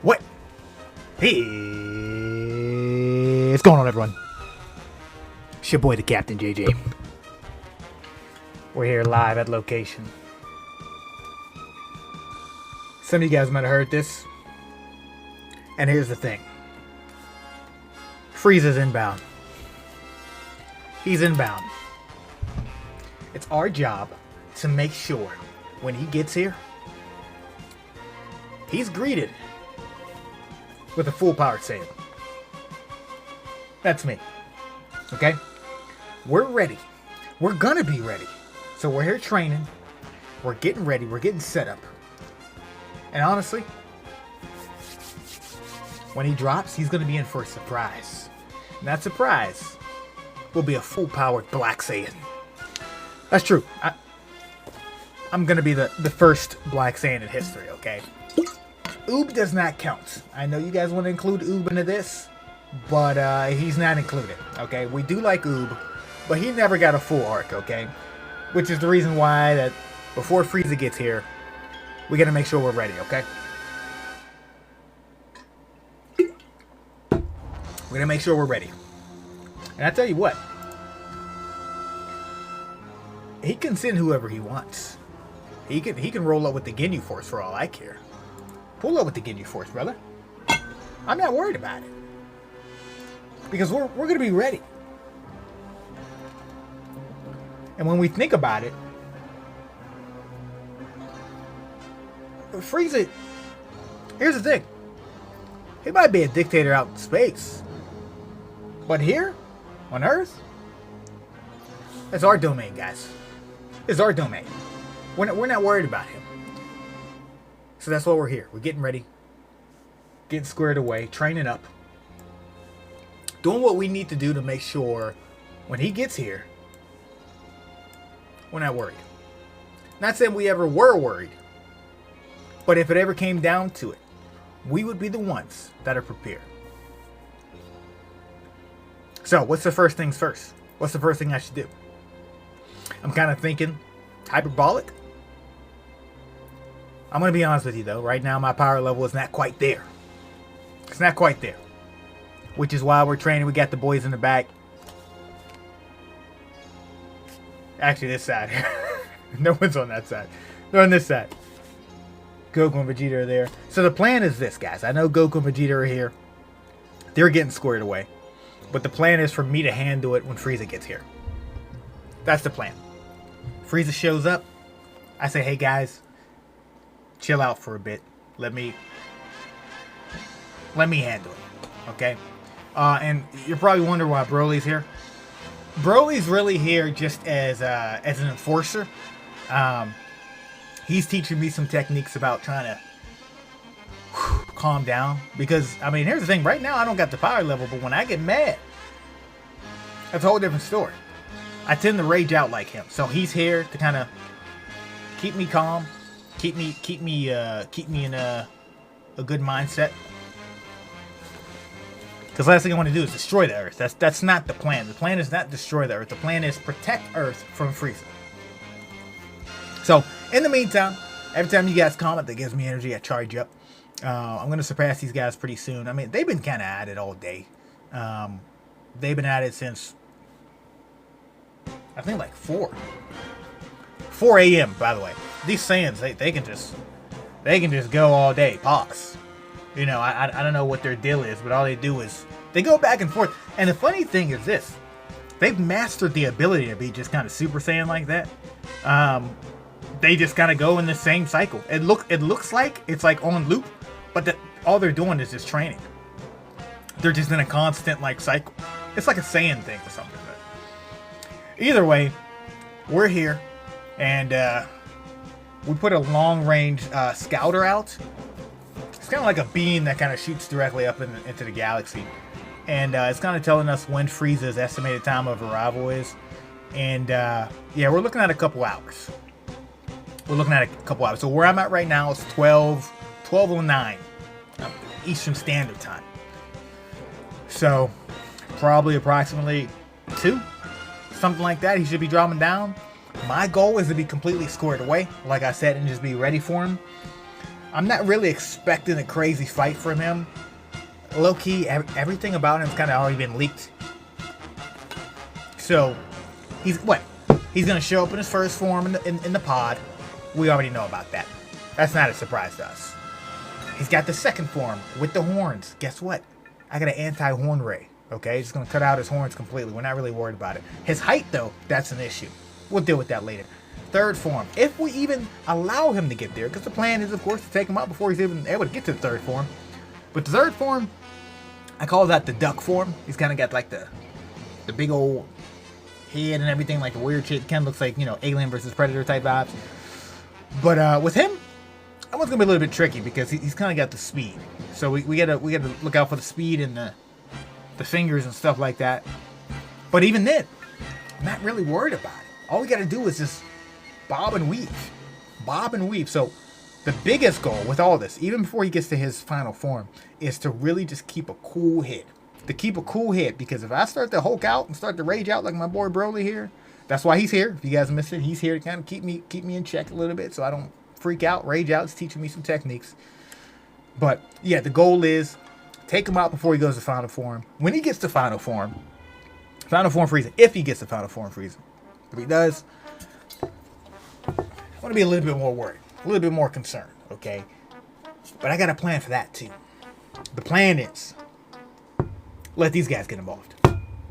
What is going on, everyone? It's your boy, the Captain JJ. We're here live at location. Some of you guys might have heard this. And here's the thing. Frieza's inbound. He's inbound. It's our job to make sure when he gets here, he's greeted with a full power Saiyan. That's me. Okay? We're ready. We're gonna be ready. So we're here training. We're getting ready. We're getting set up. And honestly, when he drops, he's gonna be in for a surprise. And that surprise will be a full-powered Black Saiyan. That's true. I'm gonna be the first Black Saiyan in history, okay? Oob does not count. I know you guys want to include Oob into this, but he's not included, okay? We do like Oob, but he never got a full arc, okay? Which is the reason why that before Frieza gets here, we gotta make sure we're ready, okay? We're gonna make sure we're ready. And I tell you what, he can send whoever he wants. He can roll up with the Ginyu Force for all I care. Pull up with the Ginyu Force, brother. I'm not worried about it. Because we're going to be ready. And when we think about it, Frieza, here's the thing. He might be a dictator out in space. But here, on Earth, it's our domain, guys. It's our domain. We're not worried about him. So that's why we're here. We're getting ready. Getting squared away. Training up. Doing what we need to do to make sure when he gets here, we're not worried. Not saying we ever were worried. But if it ever came down to it, we would be the ones that are prepared. So, what's the first things first? What's the first thing I should do? I'm kind of thinking hyperbolic. I'm going to be honest with you, though. Right now, my power level is not quite there. It's not quite there. Which is why we're training. We got the boys in the back. Actually, this side. No one's on that side. They're on this side. Goku and Vegeta are there. So the plan is this, guys. I know Goku and Vegeta are here. They're getting squared away. But the plan is for me to handle it when Frieza gets here. That's the plan. Frieza shows up. I say, hey, guys. Chill out for a bit. Let me handle it. Okay? And you're probably wondering why Broly's here. Broly's really here just as an enforcer. He's teaching me some techniques about trying to calm down. Because, I mean, here's the thing. Right now, I don't got the power level. But when I get mad, that's a whole different story. I tend to rage out like him. So he's here to kind of keep me calm. Keep me in a good mindset. Because last thing I want to do is destroy the Earth. That's not the plan. The plan is not destroy the Earth. The plan is protect Earth from Frieza. So, in the meantime, every time you guys comment, that gives me energy. I charge up. I'm going to surpass these guys pretty soon. I mean, they've been kind of at it all day. They've been at it since, I think, like 4 a.m., by the way. These Saiyans, they can just go all day. Pox. You know, I don't know what their deal is, but all they do is they go back and forth. And the funny thing is this. They've mastered the ability to be just kind of Super Saiyan like that. They just kind of go in the same cycle. It looks like it's like on loop, but all they're doing is just training. They're just in a constant like cycle. It's like a Saiyan thing or something. But either way, we're here, and we put a long-range scouter out. It's kind of like a beam that kind of shoots directly up into the galaxy, and it's kind of telling us when Frieza's estimated time of arrival is. And yeah, we're looking at a couple hours. So where I'm at right now is 12:09 Eastern Standard Time. So probably approximately 2, something like that. He should be dropping down. My goal is to be completely squared away, like I said, and just be ready for him. I'm not really expecting a crazy fight from him. Low-key, everything about him's kind of already been leaked. So, he's what? He's going to show up in his first form in the pod. We already know about that. That's not a surprise to us. He's got the second form with the horns. Guess what? I got an anti-horn ray. Okay, just going to cut out his horns completely. We're not really worried about it. His height, though, that's an issue. We'll deal with that later. Third form, if we even allow him to get there, because the plan is, of course, to take him out before he's even able to get to the third form. But the third form, I call that the duck form. He's kind of got like the big old head and everything, like the weird shit. Kind of looks like, you know, Alien versus Predator type vibes. But with him, that one's gonna be a little bit tricky because he's kind of got the speed. So we gotta look out for the speed and the fingers and stuff like that. But even then, I'm not really worried about it. All we gotta do is just bob and weave. Bob and weave. So the biggest goal with all this, even before he gets to his final form, is to really just keep a cool head. To keep a cool head, because if I start to Hulk out and start to rage out like my boy Broly here, that's why he's here. If you guys missed it, he's here to kind of keep me in check a little bit so I don't freak out, rage out. He's teaching me some techniques. But yeah, the goal is take him out before he goes to final form. When he gets to final form Frieza, if he gets to final form Frieza, if he does, I want to be a little bit more worried, a little bit more concerned, okay? But I got a plan for that too. The plan is let these guys get involved.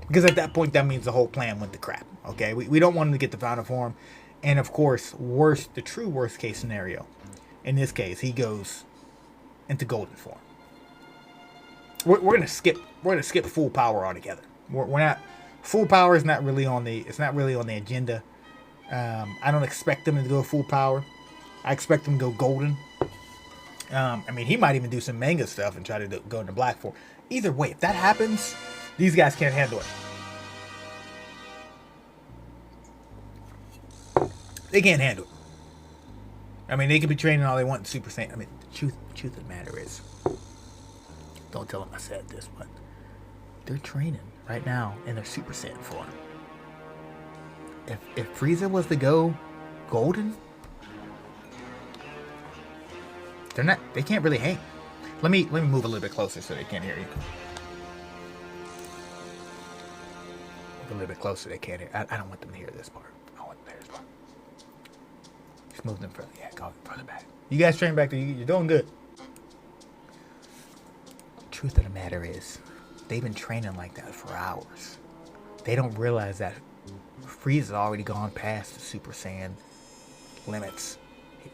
Because at that point, that means the whole plan went to crap, okay? We don't want him to get to final form. And of course, the true worst case scenario, in this case, he goes into golden form. We're gonna skip full power altogether. We're not, full power is not really on the agenda. I don't expect them to go full power. I expect them to go golden. I mean, he might even do some manga stuff and try to go into black form. Either way, if that happens, these guys can't handle it. They can't handle it. I mean, they could be training all they want in Super Saiyan. I mean, the truth of the matter is, don't tell them I said this, but they're training right now in their Super Saiyan form. If Frieza was to go golden, they can't really hang. Let me move a little bit closer so they can't hear you. Move a little bit closer, they can't hear. I don't want them to hear this part. I want them to hear this part. Just move them further. Yeah, go further back. You guys train back there. You're doing good. Truth of the matter is, they've been training like that for hours. They don't realize that Frieza's already gone past the Super Saiyan limits.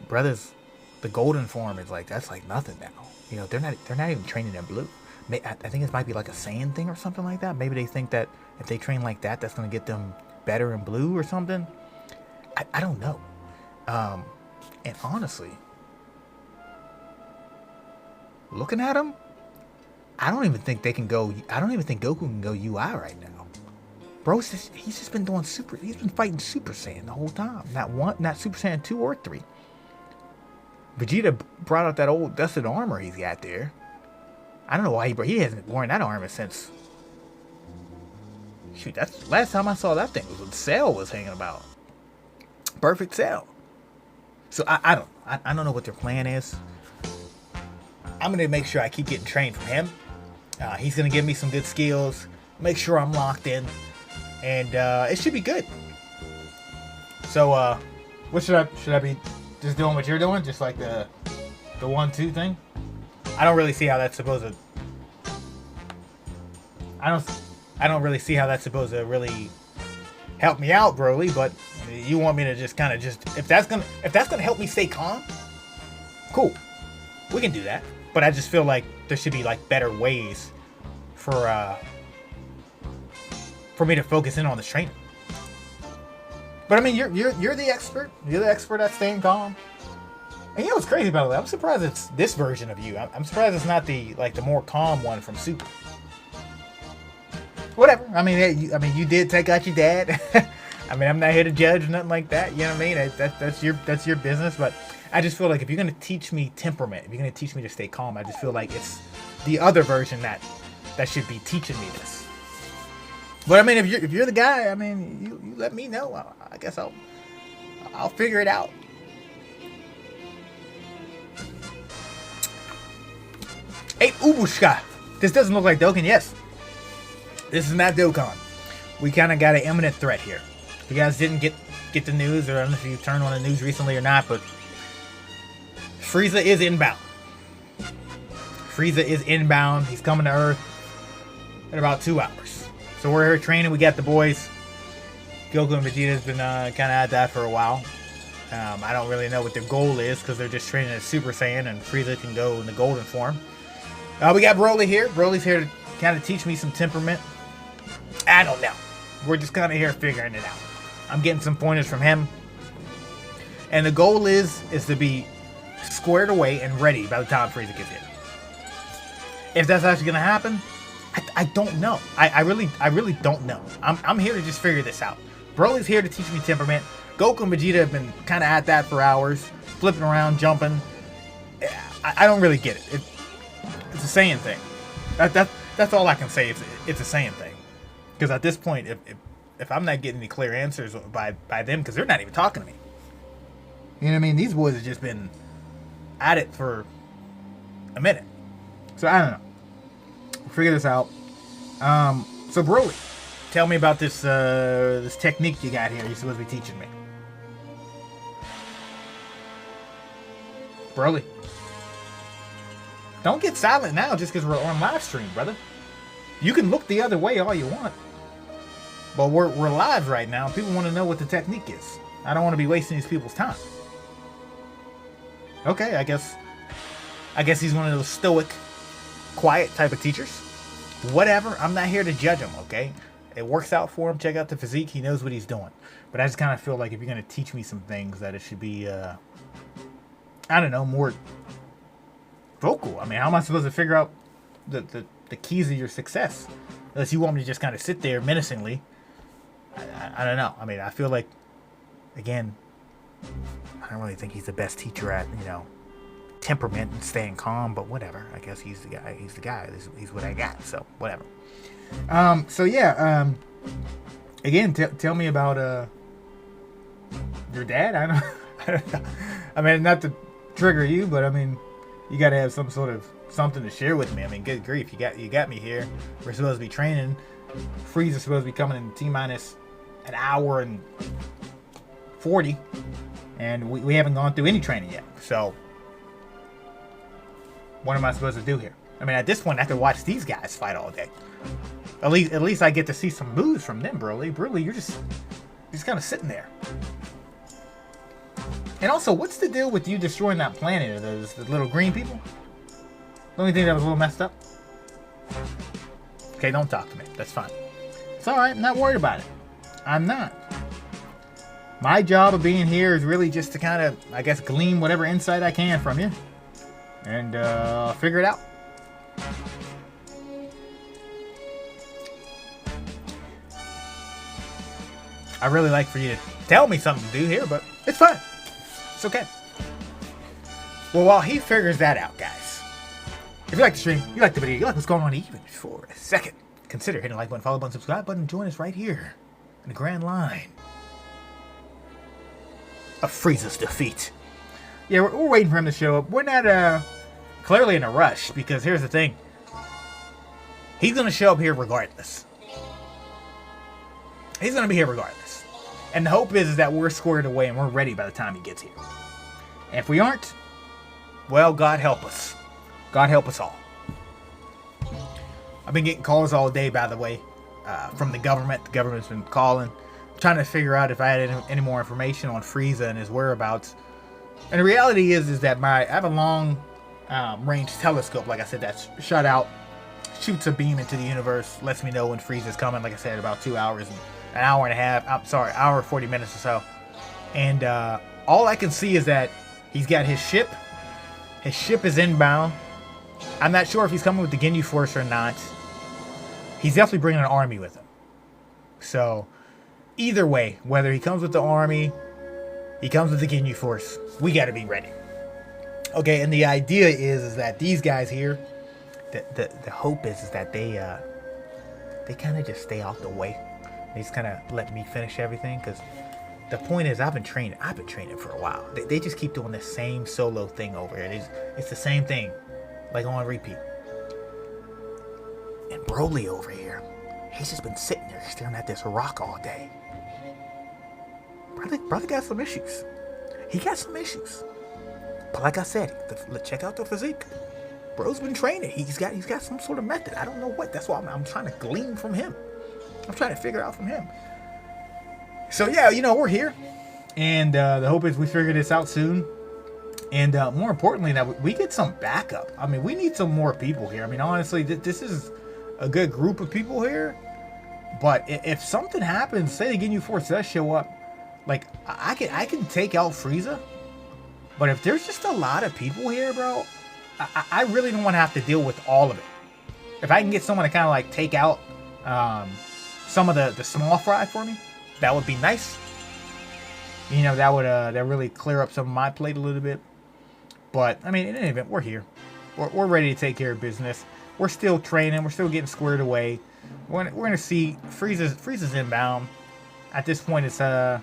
Brothers, the golden form is like, that's like nothing now. You know, they're not even training in blue. I think it might be like a Saiyan thing or something like that. Maybe they think that if they train like that, that's going to get them better in blue or something. I don't know. And honestly, looking at them, I don't even think Goku can go UI right now. Bro, he's just been doing he's been fighting Super Saiyan the whole time. Not Super Saiyan 2 or 3. Vegeta brought out that old dusted armor he's got there. I don't know why he hasn't worn that armor since. Shoot, that's last time I saw that thing was when Cell was hanging about. Perfect Cell. So I don't know what their plan is. I'm gonna make sure I keep getting trained from him. He's gonna give me some good skills. Make sure I'm locked in, and it should be good. So what should I be just doing what you're doing, just like the 1-2 thing? I don't really see how that's supposed to. I don't really see how that's supposed to really help me out, Broly. But you want me to just kind of if that's gonna help me stay calm, cool, we can do that. But I just feel like there should be like better ways for me to focus in on this training. But I mean, you're the expert. You're the expert at staying calm. And you know what's crazy about it? I'm surprised it's this version of you. I'm surprised it's not the more calm one from Super. Whatever. I mean, you did take out your dad. I mean, I'm not here to judge or nothing like that. You know what I mean? That's your business. But I just feel like if you're gonna teach me temperament, if you're gonna teach me to stay calm, I just feel like it's the other version that should be teaching me this. But I mean, if you're the guy, I mean, you let me know. I guess I'll figure it out. Hey, Ubushka. This doesn't look like Dokkan. Yes. This is not Dokkan. We kind of got an imminent threat here. If you guys didn't get the news, or I don't know if you turned on the news recently or not, but Frieza is inbound. Frieza is inbound. He's coming to Earth in about 2 hours. So we're here training. We got the boys. Goku and Vegeta's been kind of at that for a while. I don't really know what their goal is because they're just training as Super Saiyan, and Frieza can go in the golden form. We got Broly here. Broly's here to kind of teach me some temperament. I don't know. We're just kind of here figuring it out. I'm getting some pointers from him. And the goal is to be squared away and ready by the time Frieza gets here. If that's actually going to happen, I don't know. I really don't know. I'm here to just figure this out. Broly's here to teach me temperament. Goku and Vegeta have been kind of at that for hours. Flipping around, jumping. I don't really get it. It's a Saiyan thing. That's all I can say. It's a Saiyan thing. Because at this point, if I'm not getting any clear answers by them, because they're not even talking to me. You know what I mean? These boys have just been at it for a minute. So I don't know. We'll figure this out. So Broly, tell me about this this technique you got here. You're supposed to be teaching me. Broly. Don't get silent now just because we're on live stream, brother. You can look the other way all you want. But we're live right now. People want to know what the technique is. I don't want to be wasting these people's time. Okay, I guess he's one of those stoic, quiet type of teachers. Whatever. I'm not here to judge him, okay? It works out for him. Check out the physique. He knows what he's doing. But I just kind of feel like if you're going to teach me some things, that it should be, I don't know, more vocal. I mean, how am I supposed to figure out the keys of your success? Unless you want me to just kind of sit there menacingly. I don't know. I mean, I feel like, again, I don't really think he's the best teacher at, temperament and staying calm, but whatever. I guess he's the guy. He's the guy. He's what I got, so whatever. So yeah, again, tell me about your dad. I don't know. I mean, not to trigger you, but I mean, you got to have some sort of something to share with me. I mean, good grief, you got me here. We're supposed to be training. Frieza's supposed to be coming in T-minus an hour and 40, and we haven't gone through any training yet. So what am I supposed to do here? I mean, at this point, I could watch these guys fight all day. At least I get to see some moves from them, Broly. Broly, you're just kind of sitting there. And also, what's the deal with you destroying that planet? Are those the little green people? The only thing that was a little messed up? Okay, don't talk to me. That's fine. It's alright. I'm not worried about it. I'm not. My job of being here is really just to kind of, I guess, glean whatever insight I can from you. And figure it out. I really like for you to tell me something to do here, but it's fine. It's okay. Well, while he figures that out, guys, if you like the stream, you like the video, you like what's going on even for a second, consider hitting the like button, follow button, subscribe button, join us right here in the grand line of Frieza's defeat. Yeah, we're waiting for him to show up. We're not clearly in a rush, because here's the thing. He's going to show up here regardless. He's going to be here regardless. And the hope is that we're squared away and we're ready by the time he gets here. And if we aren't, well, God help us. God help us all. I've been getting calls all day, by the way, from the government. The government's been calling, trying to figure out if I had any more information on Frieza and his whereabouts. And the reality is that I have a long range telescope, like I said, that's shot out, shoots a beam into the universe, lets me know when Frieza's coming, like I said, about 2 hours and an hour and a half, hour 40 minutes or so. And all I can see is that he's got his ship. His ship is inbound. I'm not sure if he's coming with the Ginyu Force or not. He's definitely bringing an army with him. So, either way, whether he comes with the army, he comes with the Ginyu Force, we got to be ready. Okay, and the idea is that these guys here, the hope is that they kind of just stay out the way. They just kind of let me finish everything, because the point is I've been training for a while. They just keep doing the same solo thing over here. It's the same thing, like on repeat. Broly over here, he's just been sitting there staring at this rock all day. Brother got some issues. He got some issues. But like I said, check out the physique. Bro's been training. He's got some sort of method. I don't know what. That's why I'm trying to glean from him. I'm trying to figure out from him. So yeah, we're here. And the hope is we figure this out soon. And more importantly, that we get some backup. I mean, we need some more people here. I mean, honestly, this is a good group of people here. But if something happens, say the Ginyu Force does show up, like, I can take out Frieza. But if there's just a lot of people here, bro, I really don't want to have to deal with all of it. If I can get someone to kind of like take out some of the small fry for me, that would be nice. That would that really clear up some of my plate a little bit. But I mean, in any event, we're here. We're ready to take care of business. We're still training. We're still getting squared away. We're gonna see Frieza's inbound. At this point, it's about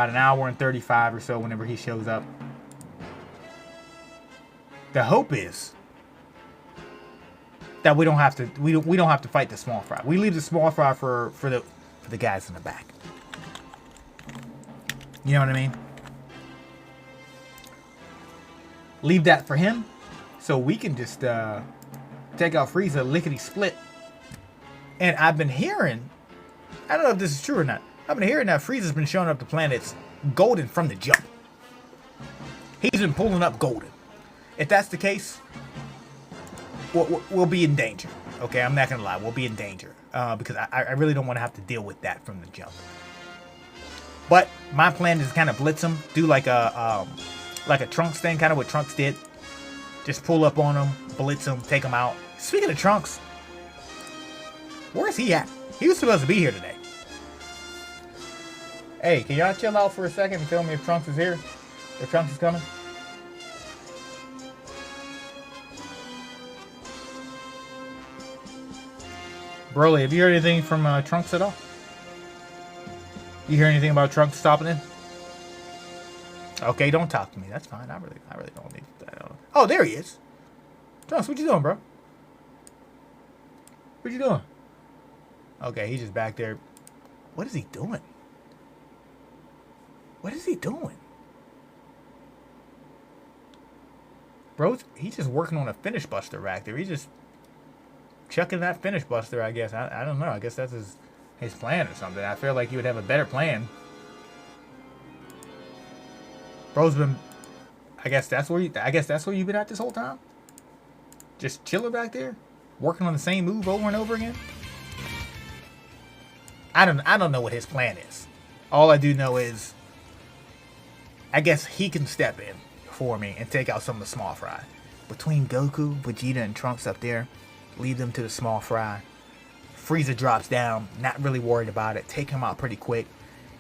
an hour and 35 or so whenever he shows up. The hope is that we don't have to fight the small fry. We leave the small fry for the guys in the back. You know what I mean? Leave that for him, so we can just take out Frieza lickety split. And I've been hearing, I don't know if this is true or not. I've been hearing that Frieza's been showing up the planets golden from the jump. He's been pulling up golden. If that's the case, we'll be in danger. Okay, I'm not gonna lie, we'll be in danger because I really don't want to have to deal with that from the jump. But my plan is to kind of blitz him, do like a Trunks thing, kind of what Trunks did. Just pull up on him, blitz him, take him out. Speaking of Trunks, where's he at? He was supposed to be here today. Hey, can y'all chill out for a second and tell me if Trunks is here? If Trunks is coming? Broly, have you heard anything from Trunks at all? You hear anything about Trunks stopping in? Okay, don't talk to me. That's fine. I really don't need that. Oh, there he is. Trunks, what you doing, bro? What you doing? Okay, he's just back there. What is he doing? What is he doing? Bro, he's just working on a finish buster back there. He's just chucking that finish buster, I guess. I don't know. I guess that's his plan or something. I feel like he would have a better plan. Bro's been, I guess that's where you've been at this whole time? Just chilling back there? Working on the same move over and over again? I don't know what his plan is. All I do know is I guess he can step in for me and take out some of the small fry. Between Goku, Vegeta, and Trunks up there, lead them to the small fry. Frieza drops down, not really worried about it. Take him out pretty quick.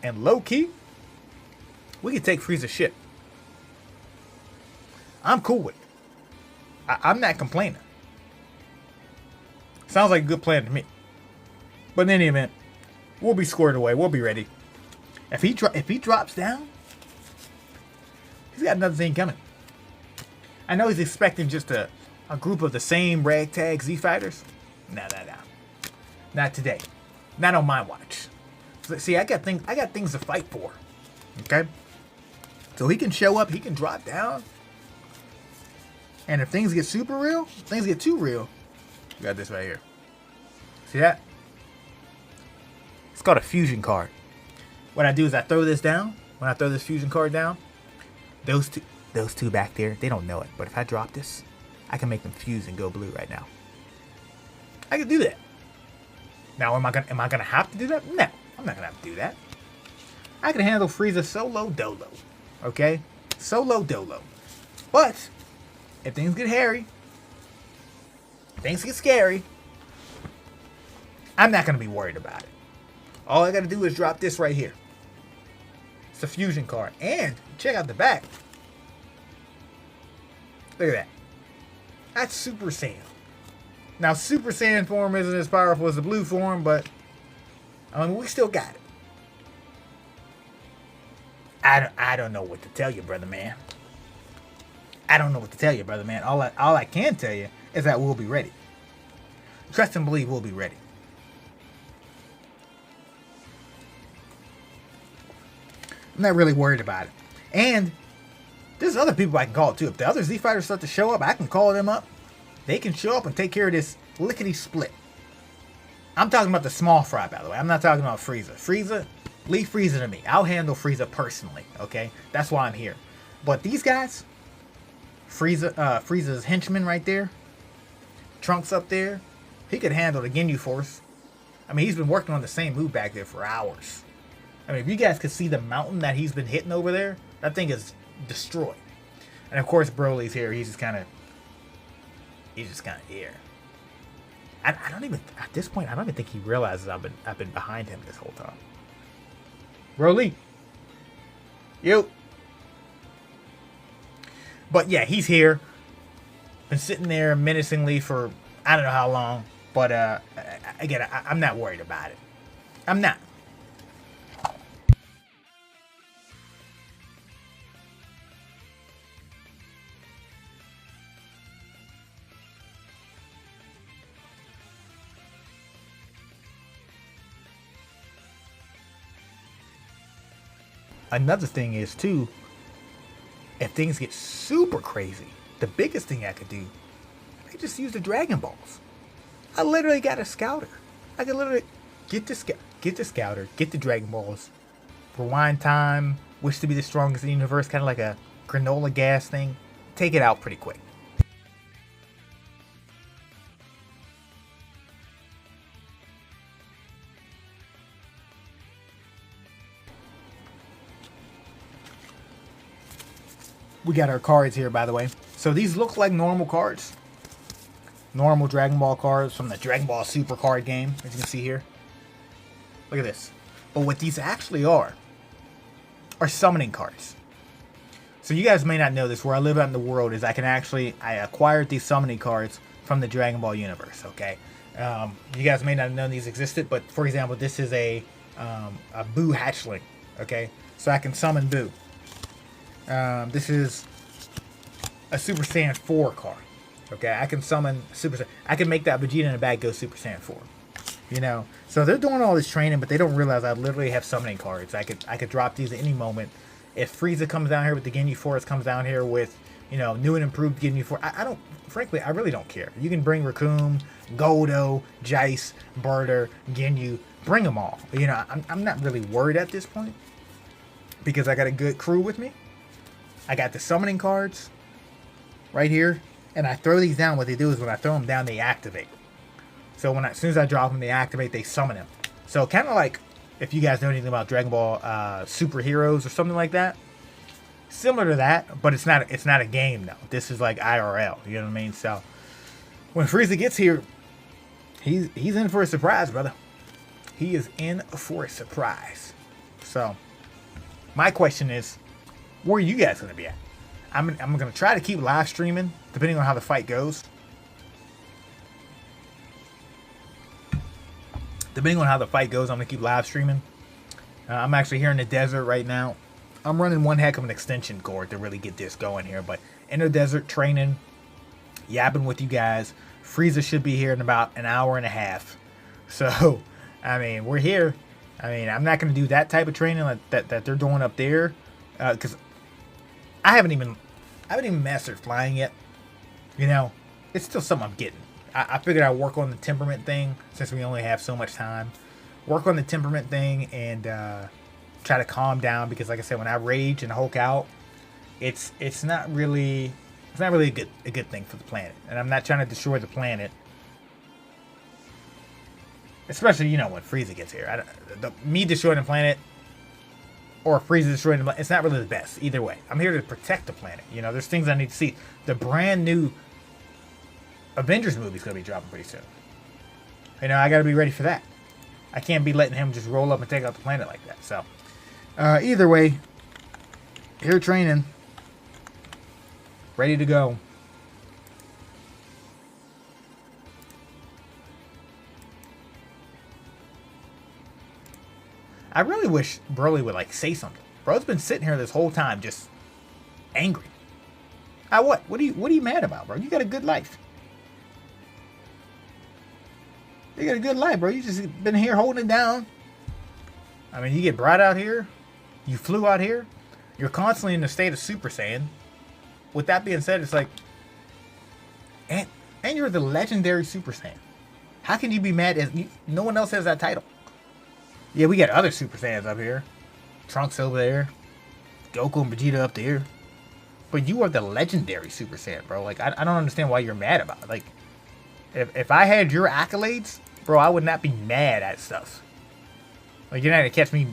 And low-key, we can take Frieza's shit. I'm cool with it. I'm not complaining. Sounds like a good plan to me. But in any event, we'll be squared away. We'll be ready. If he drops down, he's got another thing coming. I know he's expecting just a group of the same ragtag Z fighters. No. Not today. Not on my watch. See, I got things to fight for. Okay? So he can show up, he can drop down. And if things get super real, things get too real, we got this right here. See that? It's called a fusion card. What I do is I throw this down. When I throw this fusion card down, those two back there, they don't know it. But if I drop this, I can make them fuse and go blue right now. I can do that. Now, am I gonna have to do that? No, I'm not gonna have to do that. I can handle Frieza solo dolo. Okay? Solo dolo. But if things get hairy, things get scary, I'm not gonna be worried about it. All I gotta do is drop this right here. It's a fusion card. And check out the back. Look at that. That's Super Saiyan. Now, Super Saiyan form isn't as powerful as the blue form, but I mean, we still got it. I don't know what to tell you, brother man. I don't know what to tell you, brother man. All I can tell you is that we'll be ready. trust and believe we'll be ready. I'm not really worried about it. And there's other people I can call too. If the other Z fighters start to show up, I can call them up. They can show up and take care of this lickety split. I'm talking about the small fry, by the way. I'm not talking about Frieza. Frieza, leave Frieza to me. I'll handle Frieza personally, okay? That's why I'm here. But these guys, Frieza's henchman right there, Trunks up there, he could handle the Ginyu Force. I mean, he's been working on the same move back there for hours. I mean, if you guys could see the mountain that he's been hitting over there, that thing is destroyed. And of course, Broly's here. He's just kind of here. I don't even, at this point, I don't even think he realizes I've been behind him this whole time. Broly, you. But yeah, he's here. Been sitting there menacingly for I don't know how long. But again, I'm not worried about it. I'm not. Another thing is too, if things get super crazy, the biggest thing I could do, I could just use the Dragon Balls. I literally got a scouter. I could literally get the scouter, get the Dragon Balls, rewind time, wish to be the strongest in the universe, kind of like a granola gas thing. Take it out pretty quick. We got our cards here, by the way. So these look like normal cards. Normal Dragon Ball cards from the Dragon Ball Super card game, as you can see here. Look at this. But what these actually are summoning cards. So you guys may not know this. Where I live out in the world is I acquired these summoning cards from the Dragon Ball universe, okay? You guys may not have known these existed, but for example, this is a Boo hatchling, okay? So I can summon Boo. This is a Super Saiyan 4 card. Okay, I can summon Super Saiyan. I can make that Vegeta in a bag go Super Saiyan 4. You know, so they're doing all this training, but they don't realize I literally have summoning cards. I could drop these at any moment. If Frieza comes down here with the Ginyu Force, comes down here with, you know, new and improved Ginyu Force, frankly, I really don't care. You can bring Raccoon, Goldo, Jace, Barter, Ginyu, bring them all. You know, I'm not really worried at this point because I got a good crew with me. I got the summoning cards right here, and I throw these down. What they do is when I throw them down, they activate. So as soon as I drop them, they activate, they summon them. So kind of like if you guys know anything about Dragon Ball Superheroes or something like that. Similar to that, but it's not a game though. This is like IRL, you know what I mean? So when Frieza gets here, he's in for a surprise, brother. He is in for a surprise. So my question is, where are you guys going to be at? I'm going to try to keep live streaming, depending on how the fight goes. Depending on how the fight goes, I'm going to keep live streaming. I'm actually here in the desert right now. I'm running one heck of an extension cord to really get this going here. But in the desert, training, yapping with you guys. Frieza should be here in about an hour and a half. So, I mean, we're here. I mean, I'm not going to do that type of training that they're doing up there. Because I haven't even mastered flying yet. You know, it's still something I'm getting. I figured I'd work on the temperament thing since we only have so much time. Work on the temperament thing and try to calm down because, like I said, when I rage and Hulk out, it's not really a good thing for the planet. And I'm not trying to destroy the planet, especially when Frieza gets here. Me destroying the planet. Or Frieza destroying the planet. It's not really the best. Either way. I'm here to protect the planet. You know, there's things I need to see. The brand new Avengers movie is going to be dropping pretty soon. You know, I got to be ready for that. I can't be letting him just roll up and take out the planet like that. So, either way, here training. Ready to go. I really wish Broly would say something. Bro's been sitting here this whole time just angry. What? What are you mad about, bro? You got a good life. You got a good life, bro. You just been here holding it down. I mean, you get brought out here. You flew out here. You're constantly in the state of Super Saiyan. With that being said, it's like... And you're the legendary Super Saiyan. How can you be mad as... No one else has that title. Yeah, we got other Super Saiyans up here. Trunks over there. Goku and Vegeta up there. But you are the legendary Super Saiyan, bro. Like, I don't understand why you're mad about it. Like, if I had your accolades, bro, I would not be mad at stuff. Like, you're not going to catch me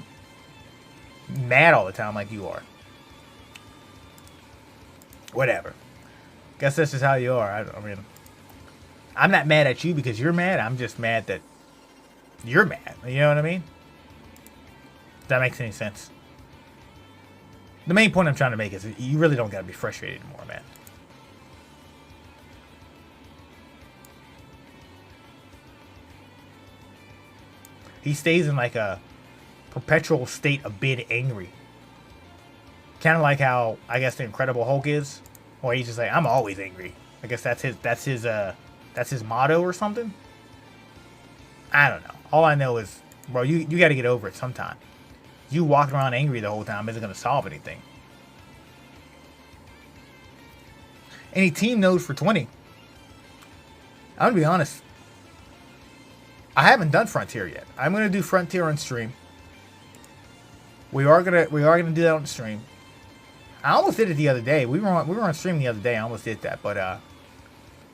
mad all the time like you are. Whatever. Guess that's just how you are. I mean, I'm not mad at you because you're mad. I'm just mad that you're mad. You know what I mean? If that makes any sense. The main point I'm trying to make is you really don't got to be frustrated anymore, man. He stays in like a perpetual state of being angry. Kind of like how, I guess, the Incredible Hulk is. Or he's just like, I'm always angry. I guess that's his motto or something. I don't know. All I know is, bro, you got to get over it sometime. You walking around angry the whole time isn't going to solve anything. Any team knows for 20. I'm going to be honest. I haven't done Frontier yet. I'm going to do Frontier on stream. We are gonna do that on the stream. I almost did it the other day. We were on stream the other day. I almost did that, but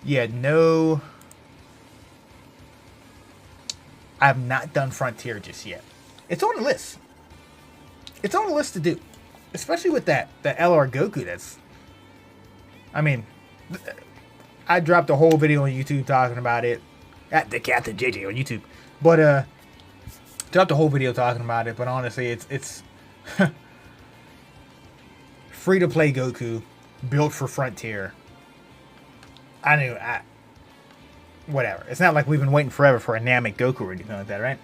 yeah, no. I have not done Frontier just yet. It's on the list. It's on the list to do, especially with that LR Goku. That's, I mean, I dropped a whole video on YouTube talking about it at the Captain JJ on YouTube, but dropped a whole video talking about it. But honestly, it's free to play Goku, built for Frontier. Whatever. It's not like we've been waiting forever for a Namek Goku or anything like that, right?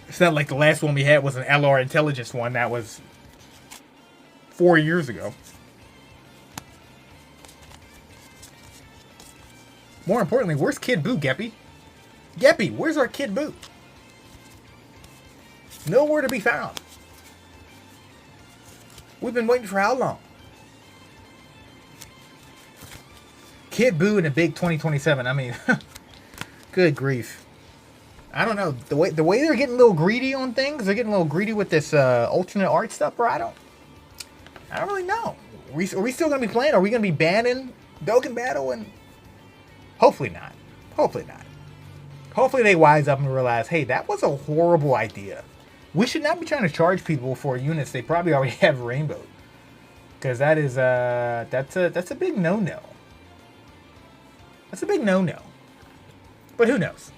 It's not like the last one we had was an LR Intelligence one that was 4 years ago. More importantly, where's Kid Buu, Geppy? Geppy, where's our Kid Buu? Nowhere to be found. We've been waiting for how long? Kid Buu in a big 2027. I mean, good grief. I don't know. The way they're getting a little greedy on things, they're getting a little greedy with this alternate art stuff, bro. I don't really know. Are we still going to be playing? Are we going to be banning Dokkan Battle? And hopefully not. Hopefully not. Hopefully they wise up and realize, hey, that was a horrible idea. We should not be trying to charge people for units they probably already have rainbow. Because that is that's a big no-no. That's a big no-no. But who knows?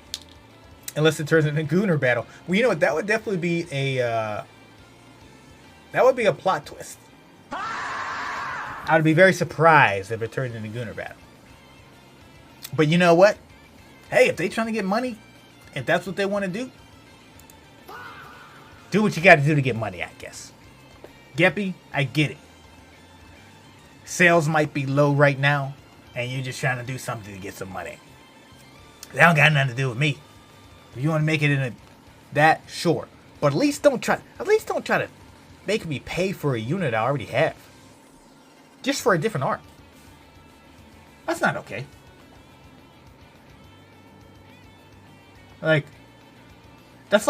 Unless it turns into Gooner Battle. Well, you know what? That would definitely be a plot twist. I would be very surprised if it turned into Gooner Battle. But you know what? Hey, if they're trying to get money, if that's what they want to do what you got to do to get money, I guess. Geppy, I get it. Sales might be low right now, and you're just trying to do something to get some money. That don't got nothing to do with me. If you want to make it in that, sure. But at least don't try to make me pay for a unit I already have. Just for a different art. That's not okay. That's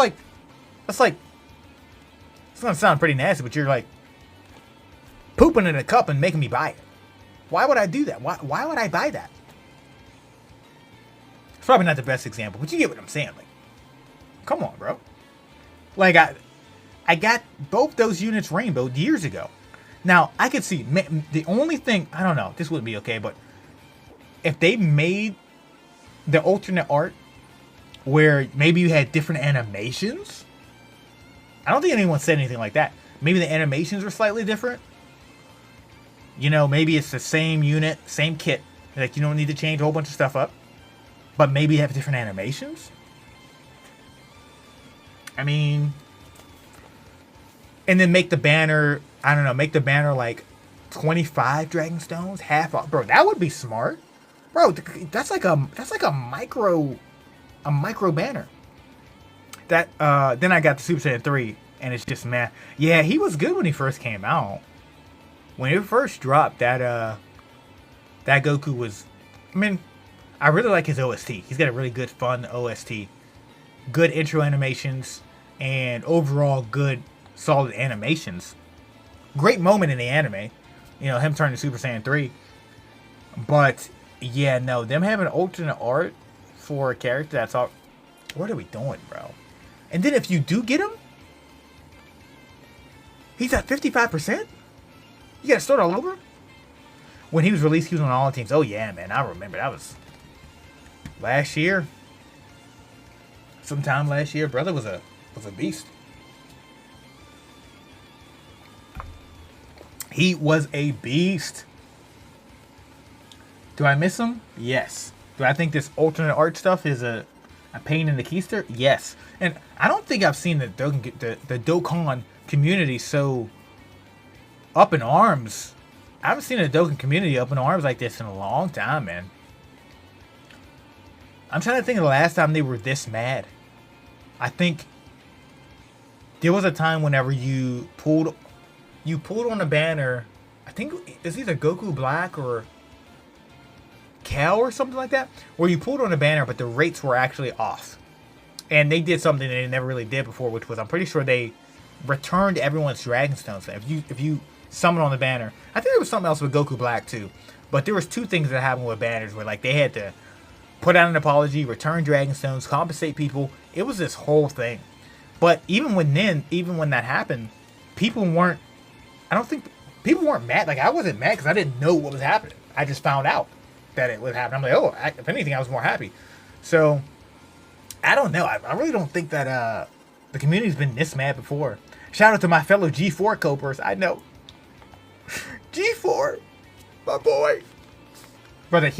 it's gonna sound pretty nasty, but you're like pooping in a cup and making me buy it. Why would I do that? Why would I buy that? It's probably not the best example, but you get what I'm saying. Like, come on, bro. Like, I got both those units rainbowed years ago. Now, I could see, the only thing, I don't know, this wouldn't be okay, but if they made the alternate art where maybe you had different animations, I don't think anyone said anything like that. Maybe the animations are slightly different. You know, maybe it's the same unit, same kit. Like, you don't need to change a whole bunch of stuff up. But maybe have different animations? I mean... And then make the banner, I don't know, make the banner like 25 Dragon Stones, half off. Bro, that would be smart. Bro, that's like a micro banner. That then I got the Super Saiyan 3, and it's just, man, yeah, he was good when he first came out. When it first dropped, that Goku was, I mean, I really like his OST. He's got a really good, fun OST, good intro animations, and overall good, solid animations. Great moment in the anime, you know, him turning Super Saiyan 3. But yeah, no, them having alternate art for a character that's all, what are we doing, bro? And then if you do get him, he's at 55%? You gotta start all over? When he was released, he was on all the teams. Oh yeah, man, I remember. That was last year. Sometime last year, brother was a beast. He was a beast. Do I miss him? Yes. Do I think this alternate art stuff is a pain in the keister? Yes. And I don't think I've seen the Dokkan community so up in arms. I haven't seen a Dokkan community up in arms like this in a long time, man. I'm trying to think of the last time they were this mad. I think there was a time whenever you pulled on a banner. I think it's either Goku Black or Cal or something like that, where you pulled on a banner, but the rates were actually off. And they did something they never really did before, which was, I'm pretty sure they returned everyone's Dragon Stones. If you summon on the banner, I think there was something else with Goku Black too, but there was two things that happened with banners where like they had to put out an apology, return Dragon Stones, compensate people. It was this whole thing. But even when that happened, people weren't. I don't think people weren't mad. Like, I wasn't mad because I didn't know what was happening. I just found out that it was happening. I'm like, oh, if anything, I was more happy. So I don't know. I really don't think that the community's been this mad before. Shout out to my fellow G4 copers. I know. G4, my boy. Brother,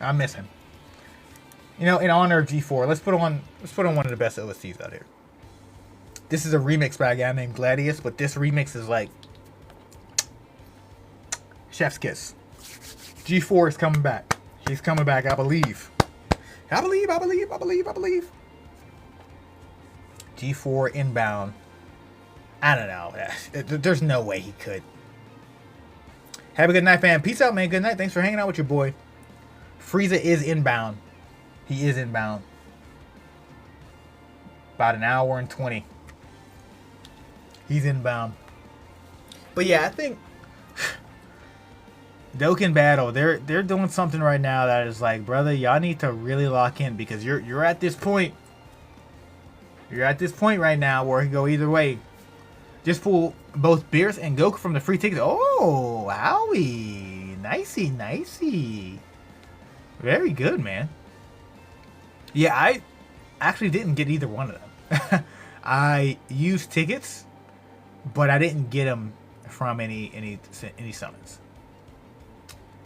I miss him. You know, in honor of G4, let's put on one of the best OSTs out here. This is a remix by a guy named Gladius, but this remix is like chef's kiss. G4 is coming back. He's coming back, I believe. I believe. G4 inbound. I don't know. There's no way he could. Have a good night, fam. Peace out, man. Good night. Thanks for hanging out with your boy. Frieza is inbound. He is inbound. About an hour and 20. He's inbound. But yeah, I think Dokkan Battle, they're doing something right now that is like, brother, y'all need to really lock in because you're at this point. You're at this point right now where it can go either way. Just pull both Beerus and Goku from the free tickets. Oh, Howie. Nicey. Very good, man. Yeah, I actually didn't get either one of them. I used tickets, but I didn't get them from any summons.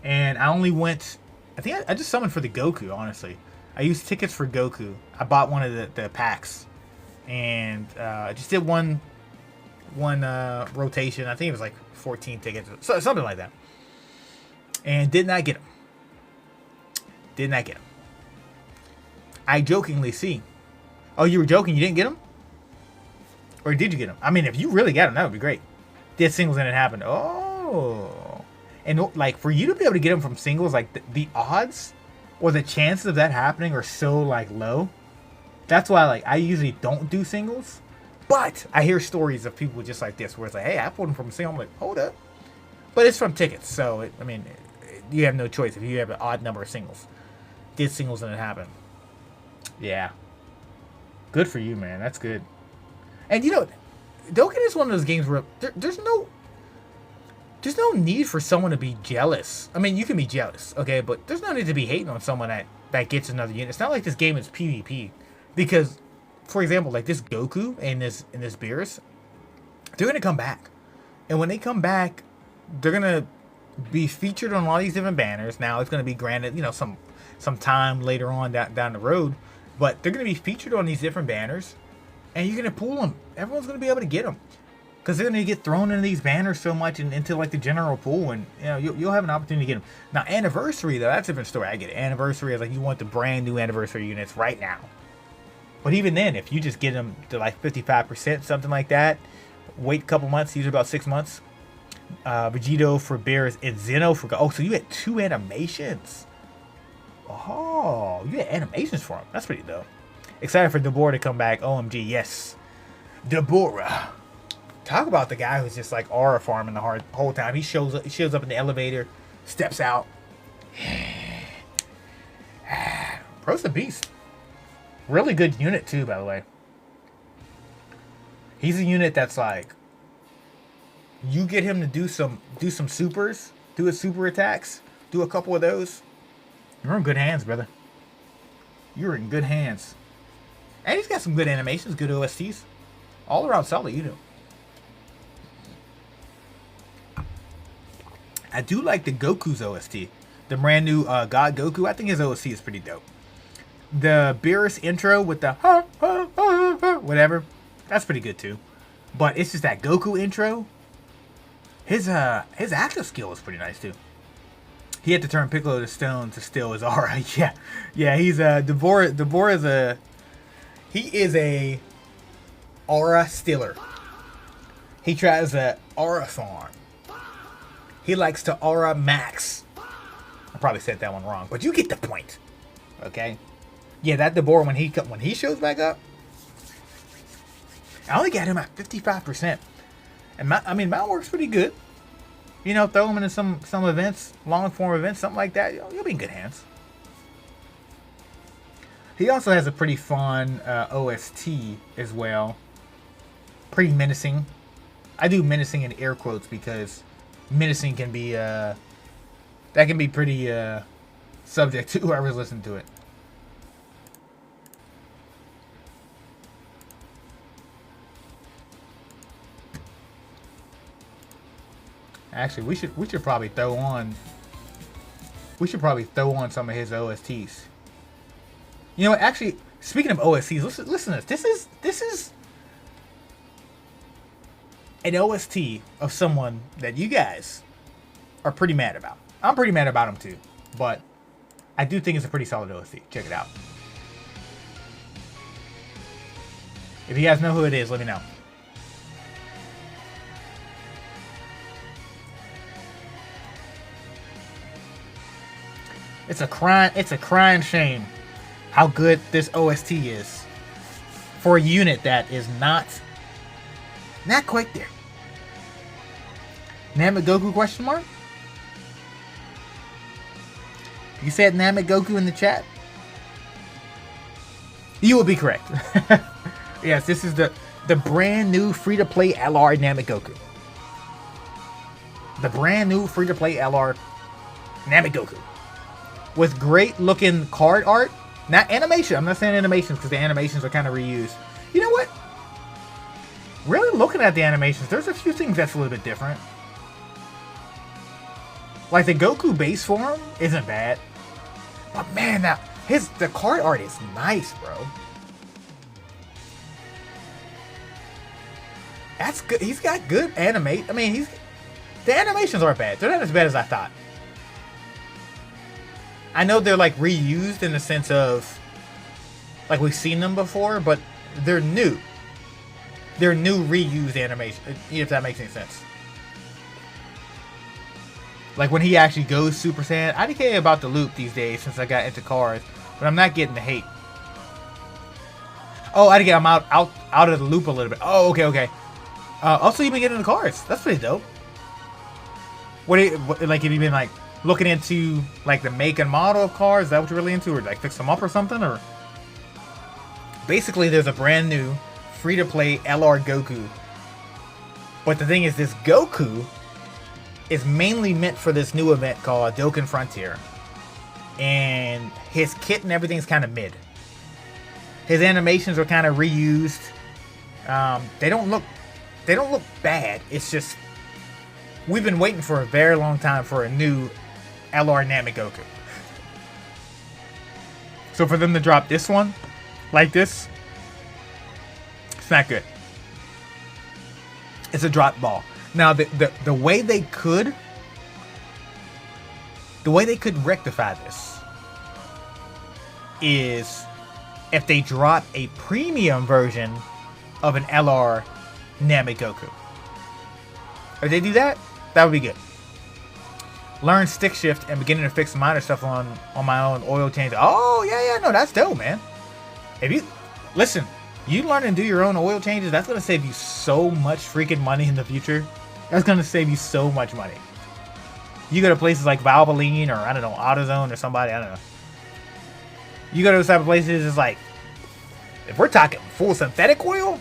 And I only went, I think I just summoned for the Goku, honestly. I used tickets for Goku. I bought one of the packs. And I just did one rotation. I think it was like 14 tickets, something like that. And did not get them. I jokingly see. Oh, you were joking? You didn't get them? Or did you get them? I mean, if you really got them, that would be great. Did singles and it happened. Oh. And like for you to be able to get them from singles, like the odds or the chances of that happening are so like low. That's why like I usually don't do singles. But I hear stories of people just like this where it's like, hey, I pulled them from a single. I'm like, hold up. But it's from tickets. So, you have no choice if you have an odd number of singles. Did singles and it happened. Yeah. Good for you, man. That's good. And you know, Dokkan is one of those games where there's no need for someone to be jealous. I mean, you can be jealous, okay? But there's no need to be hating on someone that gets another unit. It's not like this game is PvP. Because, for example, like this Goku and this Beerus, they're going to come back. And when they come back, they're going to be featured on all these different banners. Now, it's going to be granted, you know, some time later on down the road. But they're going to be featured on these different banners. And you're going to pull them. Everyone's going to be able to get them. Because they're going to get thrown into these banners so much and into like the general pool, and you know you'll have an opportunity to get them. Now anniversary though, that's a different story. I get it. Anniversary is like you want the brand new anniversary units right now. But even then, if you just get them to like 55%, something like that, wait a couple months, usually about 6 months. Vegito for Bears and Zeno for so you had 2 animations. Oh, you had animations for them. That's pretty dope. Excited for Deborah to come back. OMG, yes, Deborah. Talk about the guy who's just like aura farming the whole time. He shows up in the elevator, steps out. Bro's a beast. Really good unit too, by the way. He's a unit that's like, you get him to do some supers, do his super attacks, do a couple of those. You're in good hands, brother. You're in good hands. And he's got some good animations, good OSTs. All around solid, you know. I do like the Goku's OST. The brand new God Goku. I think his OST is pretty dope. The Beerus intro with the whatever. That's pretty good too. But it's just that Goku intro. His active skill is pretty nice too. He had to turn Piccolo to stone to steal his aura. Yeah. He's Deborah is a aura stealer. He tries to aura farm. He likes to aura max. I probably said that one wrong, but you get the point. Okay? Yeah, that Deborah when he shows back up, I only got him at 55%. And mine works pretty good. You know, throw him into some events, long form events, something like that. You'll be in good hands. He also has a pretty fun OST as well. Pretty menacing. I do menacing in air quotes because menacing can be that can be pretty subject to whoever's listening to it. Actually, we should probably throw on some of his OSTs. You know what? Actually, speaking of OSTs, listen to this. This is an OST of someone that you guys are pretty mad about. I'm pretty mad about him too, but I do think it's a pretty solid OST. Check it out. If you guys know who it is, let me know. It's a crying shame how good this OST is for a unit that is not quite there. Namek Goku question mark? You said Namek Goku in the chat? You will be correct. Yes, this is the brand new free-to-play LR Namek Goku. The brand new free-to-play LR Namek Goku. With great looking card art. Not animation. I'm not saying animations because the animations are kind of reused. You know what? Really looking at the animations, there's a few things that's a little bit different. Like the Goku base form isn't bad. But man, now the card art is nice, bro. That's good. He's got good animate. I mean, the animations aren't bad. They're not as bad as I thought. I know they're like reused in the sense of like we've seen them before, but they're new. They're new reused animation, if that makes any sense. Like when he actually goes Super Saiyan. I don't care about the loop these days since I got into cards, but I'm not getting the hate. Oh, I'm out of the loop a little bit. Oh, okay. Also, you've been getting the cards. That's pretty dope. Like have you been like looking into like the make and model of cars? Is that what you're really into, or like fix them up or something? Or basically, there's a brand new free-to-play LR Goku. But the thing is, this Goku is mainly meant for this new event called Dokkan Frontier, and his kit and everything's kind of mid. His animations are kind of reused. They don't look bad. It's just we've been waiting for a very long time for a new LR Namek Goku. So for them to drop this one like this, it's not good. It's a drop ball. Now the way they could rectify this is if they drop a premium version of an LR Namegoku. If they do that, that would be good. Learn stick shift and beginning to fix minor stuff on my own oil change. Oh yeah, no, that's dope, man. If you listen, you learn and do your own oil changes, that's gonna save you so much freaking money in the future. That's gonna save you so much money. You go to places like Valvoline or I don't know, AutoZone or somebody, I don't know. You go to those type of places, it's like, if we're talking full synthetic oil,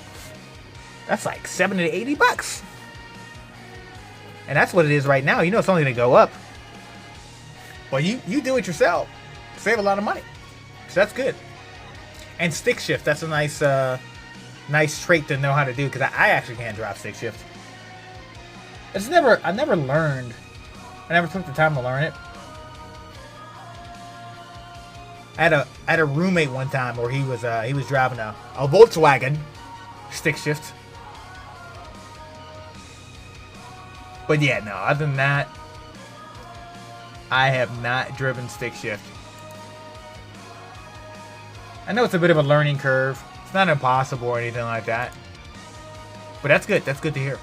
that's like $70 to $80. And that's what it is right now. You know it's only gonna go up. But you do it yourself. Save a lot of money. So that's good. And stick shift, that's a nice trait to know how to do, because I actually can't drop stick shift. I never learned. I never took the time to learn it. I had a roommate one time where he was driving a Volkswagen stick shift. But yeah, no, other than that, I have not driven stick shift. I know it's a bit of a learning curve. It's not impossible or anything like that. But that's good. That's good to hear.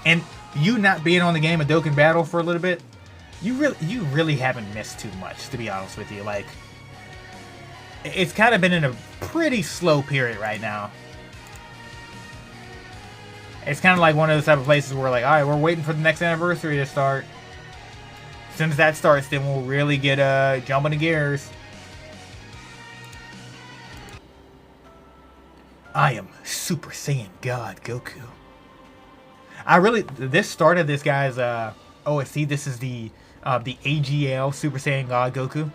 And you not being on the game of Dokkan Battle for a little bit, you really haven't missed too much, to be honest with you. Like, it's kind of been in a pretty slow period right now. It's kind of like one of those type of places where, like, all right, we're waiting for the next anniversary to start. As soon as that starts, then we'll really get jumping the gears. I am Super Saiyan God Goku. This started this guy's OST. This is the AGL Super Saiyan God Goku.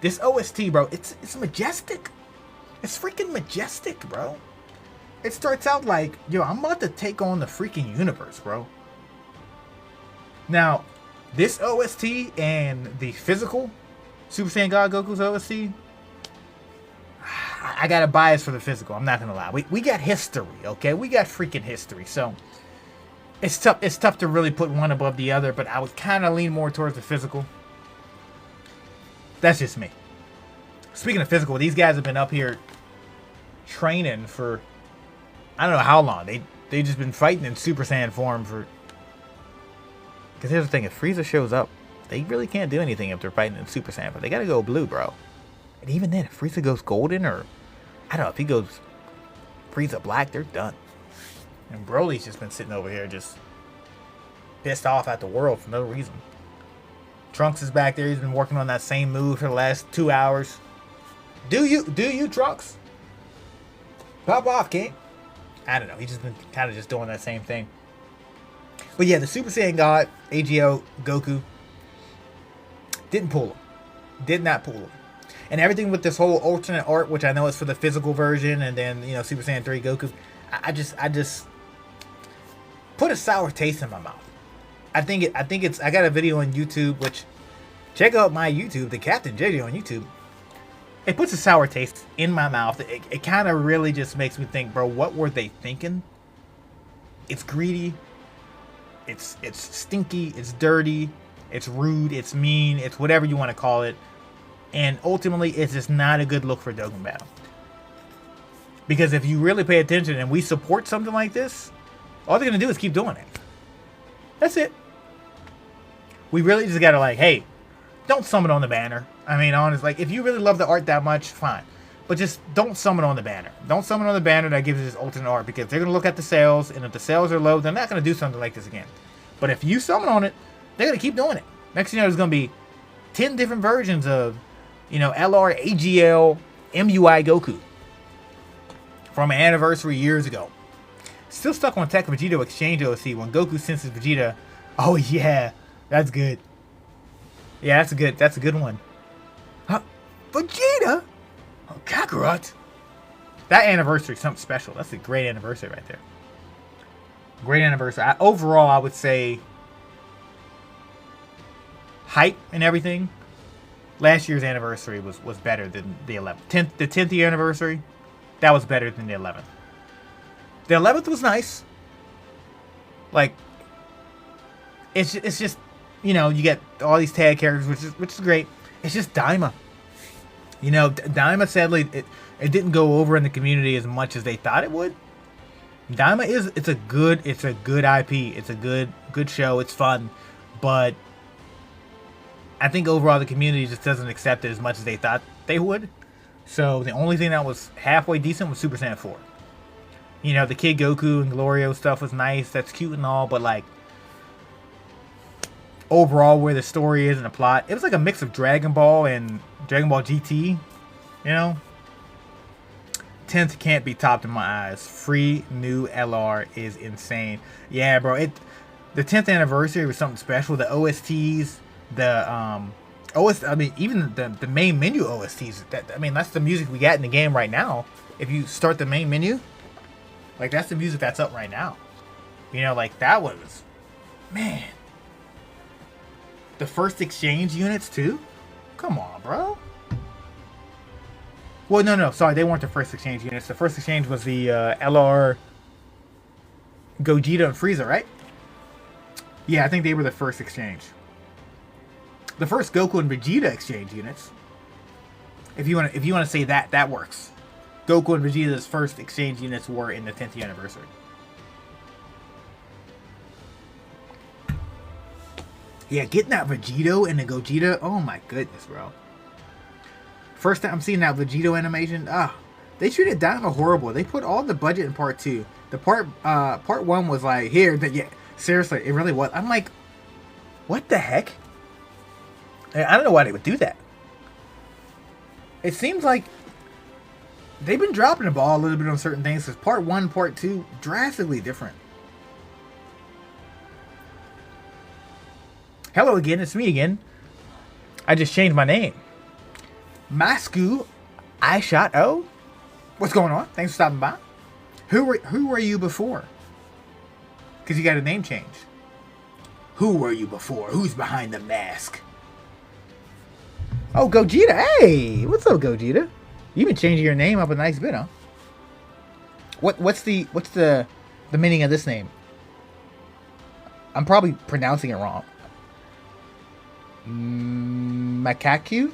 This OST, bro, it's majestic. It's freaking majestic, bro. It starts out like, yo, I'm about to take on the freaking universe, bro. Now, this OST and the physical Super Saiyan God Goku's OST, I got a bias for the physical. I'm not gonna lie. We got history, okay? We got freaking history. So it's tough. It's tough to really put one above the other. But I would kind of lean more towards the physical. That's just me. Speaking of physical, these guys have been up here training for I don't know how long. They just been fighting in Super Saiyan form for. Because here's the thing: if Frieza shows up, they really can't do anything if they're fighting in Super Saiyan. But they gotta go blue, bro. And even then, if Frieza goes golden, or I don't know, if he goes Frieza black, they're done. And Broly's just been sitting over here just pissed off at the world for no reason. Trunks is back there. He's been working on that same move for the last 2 hours. Do you, Trunks? Pop off, King. I don't know. He's just been kind of just doing that same thing. But yeah, the Super Saiyan God, AGO, Goku, didn't pull him. Did not pull him. And everything with this whole alternate art, which I know is for the physical version, and then, you know, Super Saiyan 3 Goku, I just put a sour taste in my mouth. I think it's I got a video on YouTube, which check out my YouTube, the Captain JJ on YouTube. It puts a sour taste in my mouth. It kind of really just makes me think, bro, what were they thinking? It's greedy. It's stinky. It's dirty. It's rude. It's mean. It's whatever you want to call it. And ultimately, it's just not a good look for Dokkan Battle. Because if you really pay attention and we support something like this, all they're going to do is keep doing it. That's it. We really just got to like, hey, don't summon on the banner. I mean, honestly, like, if you really love the art that much, fine. But just don't summon on the banner. Don't summon on the banner that gives you this alternate art, because they're going to look at the sales, and if the sales are low, they're not going to do something like this again. But if you summon on it, they're going to keep doing it. Next thing you know, there's going to be 10 different versions of, you know, LR, AGL, MUI Goku from an anniversary years ago. Still stuck on Tech Vegeta Exchange OC when Goku senses Vegeta. Oh yeah, that's good. Yeah, that's a good one. Huh? Vegeta? Oh, Kakarot? That anniversary is something special. That's a great anniversary right there. Great anniversary. Overall, I would say hype and everything. Last year's anniversary was better than the 11th. The 10th year anniversary, that was better than the 11th. The 11th was nice. Like, it's just, you know, you get all these tag characters, which is great. It's just Daima. You know, Daima, sadly, it didn't go over in the community as much as they thought it would. Daima it's a good IP. It's a good show. It's fun, but I think overall the community just doesn't accept it as much as they thought they would. So the only thing that was halfway decent was Super Saiyan 4. You know, the Kid Goku and Glorio stuff was nice. That's cute and all, but like overall where the story is and the plot, it was like a mix of Dragon Ball and Dragon Ball GT. You know, 10th can't be topped in my eyes. Free new LR is insane. Yeah, bro. The 10th anniversary was something special. The OSTs, I mean, even the main menu OSTs. That's the music we got in the game right now. If you start the main menu, like that's the music that's up right now. You know, like that was, man. The first exchange units too. Come on, bro. Well, no, sorry, they weren't the first exchange units. The first exchange was the LR, Gogeta, and Frieza, right? Yeah, I think they were the first exchange. The first Goku and Vegeta exchange units. If you want to say that, that works. Goku and Vegeta's first exchange units were in the 10th anniversary. Yeah, getting that Vegito and the Gogeta. Oh my goodness, bro. First time I'm seeing that Vegito animation. They treated Daima horrible. They put all the budget in part 2. The part 1 was like, here, yeah, seriously, it really was. I'm like, what the heck? I don't know why they would do that. It seems like they've been dropping the ball a little bit on certain things, because part 1, part 2, drastically different. Hello again, it's me again. I just changed my name. Masku I Shot O. What's going on? Thanks for stopping by. Who were you before? Because you got a name change. Who were you before? Who's behind the mask? Oh, Gogeta. Hey, what's up, Gogeta? You've been changing your name up a nice bit, huh? What's the meaning of this name? I'm probably pronouncing it wrong. Makaku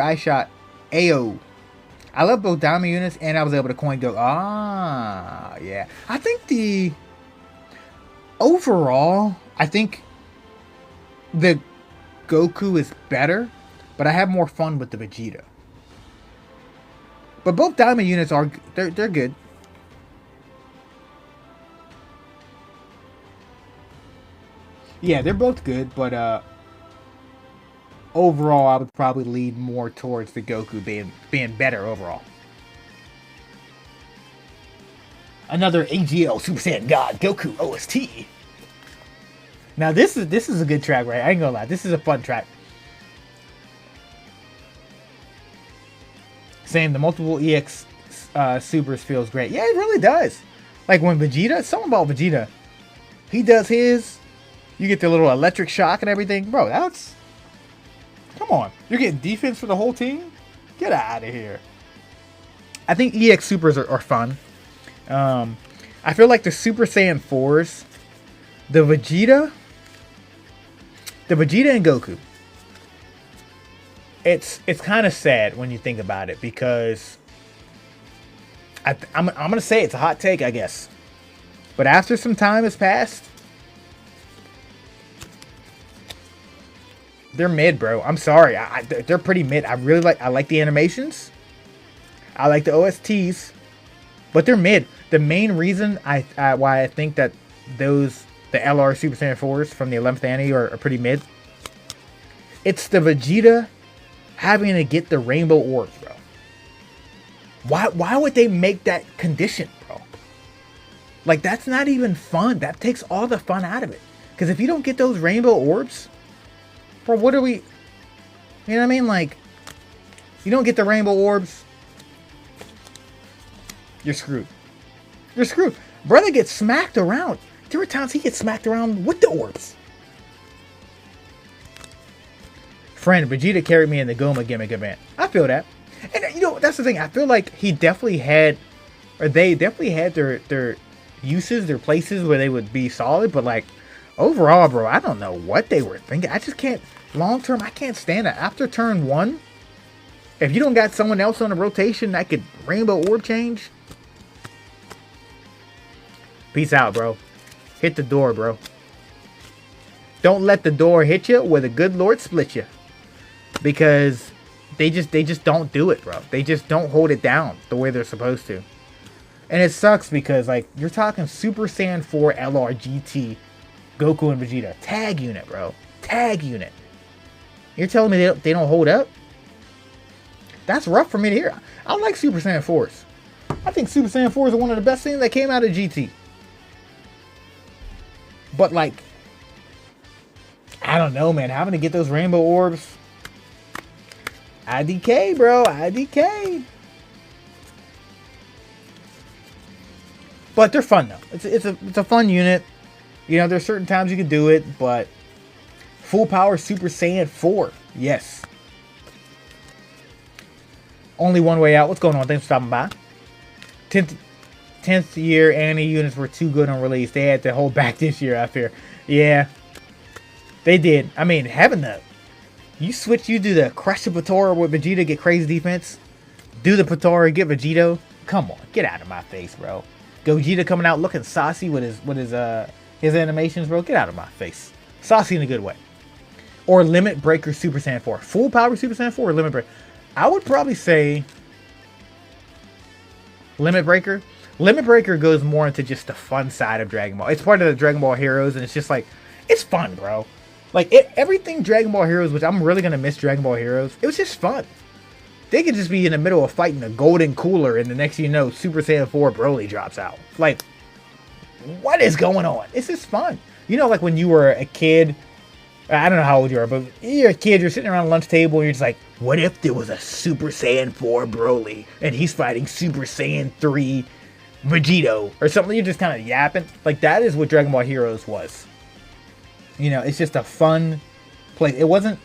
I Shot AO. I love both Daima units, and I was able to coin go. Yeah. I think overall, I think the Goku is better, but I have more fun with the Vegeta. But both Daima units they're good. Yeah, they're both good, but overall, I would probably lean more towards the Goku being better overall. Another AGL Super Saiyan God Goku OST. Now this is a good track, right? I ain't gonna lie, this is a fun track. Same, the multiple EX supers feels great. Yeah, it really does. Like when Vegeta, something about Vegeta, he does his. You get the little electric shock and everything. Bro, that's... Come on. You're getting defense for the whole team? Get out of here. I think EX Supers are fun. I feel like the Super Saiyan 4s, the Vegeta and Goku, it's kind of sad when you think about it, because I'm going to say it's a hot take, I guess. But after some time has passed, they're mid, bro. I'm sorry. They're pretty mid. I like the animations. I like the OSTs, but they're mid. The main reason why I think that the LR Super Saiyan 4s from the 11th anime are pretty mid, it's the Vegeta having to get the rainbow orbs, bro. Why would they make that condition, bro? Like, that's not even fun. That takes all the fun out of it. Because if you don't get those rainbow orbs, bro, what are we... You know what I mean? Like, you don't get the rainbow orbs, you're screwed. You're screwed. Brother gets smacked around. There were times he gets smacked around with the orbs. Friend, Vegeta carried me in the Goma gimmick event. I feel that. And, you know, that's the thing. I feel like he definitely had... Or they definitely had their uses, their places where they would be solid, but like overall, bro, I don't know what they were thinking. I just can't, long term, I can't stand it. After turn 1, if you don't got someone else on the rotation that could rainbow orb change, peace out, bro. Hit the door, bro. Don't let the door hit you where the good Lord split you. Because they just don't do it, bro. They just don't hold it down the way they're supposed to. And it sucks because, like, you're talking Super Saiyan 4 LRGT Goku and Vegeta. Tag unit, bro. Tag unit. You're telling me they don't hold up? That's rough for me to hear. I like Super Saiyan 4s. I think Super Saiyan 4s are one of the best things that came out of GT. But, like, I don't know, man. Having to get those rainbow orbs. IDK, bro. IDK. But they're fun, though. It's a fun unit. You know, there's certain times you can do it, but full power Super Saiyan 4. Yes. Only one way out. What's going on? Thanks for stopping by. 10th year Annie units were too good on release. They had to hold back this year, I fear. Yeah. They did. I mean, having the... You do the crush the Potara with Vegeta, get crazy defense. Do the Potara, get Vegito. Come on, get out of my face, bro. Gogeta coming out looking saucy with his animations, bro. Get out of my face. Saucy in a good way. Or Limit Breaker Super Saiyan 4. Full power Super Saiyan 4 or Limit Breaker? I would probably say Limit Breaker. Limit Breaker goes more into just the fun side of Dragon Ball. It's part of the Dragon Ball Heroes, and it's just like, it's fun, bro. Like, everything Dragon Ball Heroes, which I'm really going to miss Dragon Ball Heroes, it was just fun. They could just be in the middle of fighting a golden cooler, and the next thing you know, Super Saiyan 4 Broly drops out. Like, what is going on? It's just fun. You know, like when you were a kid, I don't know how old you are, but you're a kid, you're sitting around a lunch table, and you're just like, what if there was a Super Saiyan 4 Broly, and he's fighting Super Saiyan 3 Vegito, or something? You're just kind of yapping. Like, that is what Dragon Ball Heroes was. You know, it's just a fun play. It wasn't,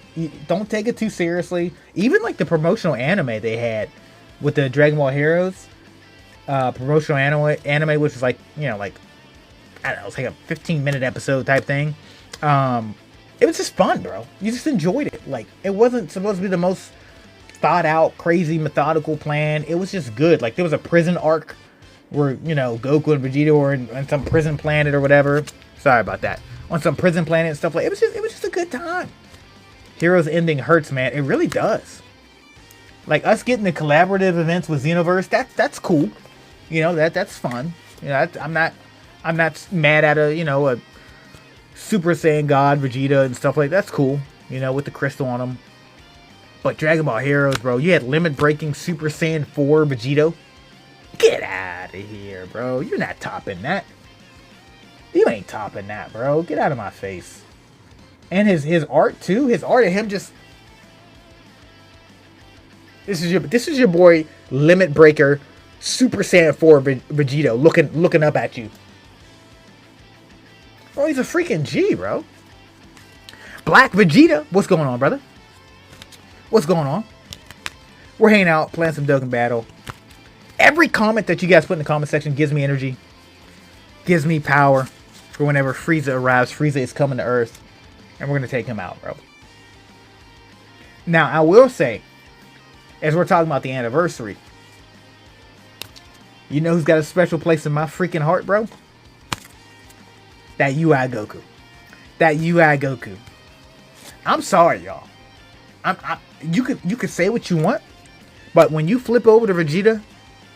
don't take it too seriously. Even like the promotional anime they had with the Dragon Ball Heroes, promotional anime, which is like, you know, like, I don't know, it's like a 15-minute episode type thing. It was just fun, bro. You just enjoyed it. Like, it wasn't supposed to be the most thought out, crazy, methodical plan. It was just good. Like, there was a prison arc where, you know, Goku and Vegeta were in some prison planet or whatever. Sorry about that. On some prison planet and stuff like it was just a good time. Heroes ending hurts, man. It really does. Like us getting the collaborative events with Xenoverse, that's cool. You know, that's fun. You know, I'm not mad at a Super Saiyan God Vegeta and stuff like that. That's cool. You know, with the crystal on them. But Dragon Ball Heroes, bro, you had limit breaking Super Saiyan 4 Vegito. Get out of here, bro. You're not topping that. You ain't topping that, bro. Get out of my face. And his art too. His art of him just. This is your boy Limit Breaker, Super Saiyan 4 Vegito looking up at you. Bro, he's a freaking G, bro. Black Vegeta, what's going on, brother? What's going on? We're hanging out, playing some Dokkan Battle. Every comment that you guys put in the comment section gives me energy, gives me power. For whenever Frieza arrives, Frieza is coming to Earth, and we're going to take him out, bro. Now, I will say, as we're talking about the anniversary, you know who's got a special place in my freaking heart, bro? That UI Goku. That UI Goku. I'm sorry, y'all. You could say what you want, but when you flip over to Vegeta,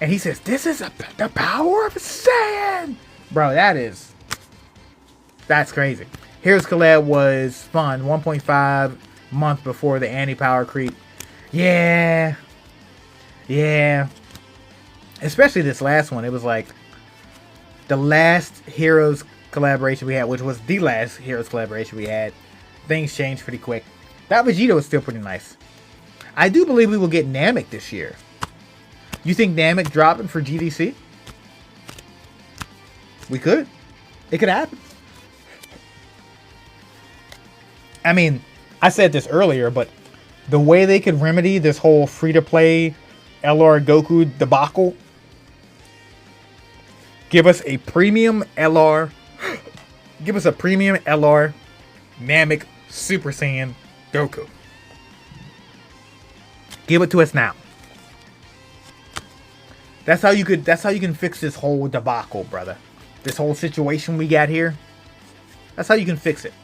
and he says, "This is the power of a Saiyan," bro, that's crazy. Heroes Collab was fun. 1.5 month before the anti-power creep. Yeah. Especially this last one. It was like the last Heroes collaboration we had, which was the last Heroes collaboration we had. Things changed pretty quick. That Vegeta was still pretty nice. I do believe we will get Namek this year. You think Namek dropping for GDC? We could. It could happen. I mean, I said this earlier, but the way they could remedy this whole free-to-play LR Goku debacle, Give us a premium LR. Give us a premium LR Namek Super Saiyan Goku. Give it to us now. That's how you can fix this whole debacle, brother. This whole situation we got here. That's how you can fix it.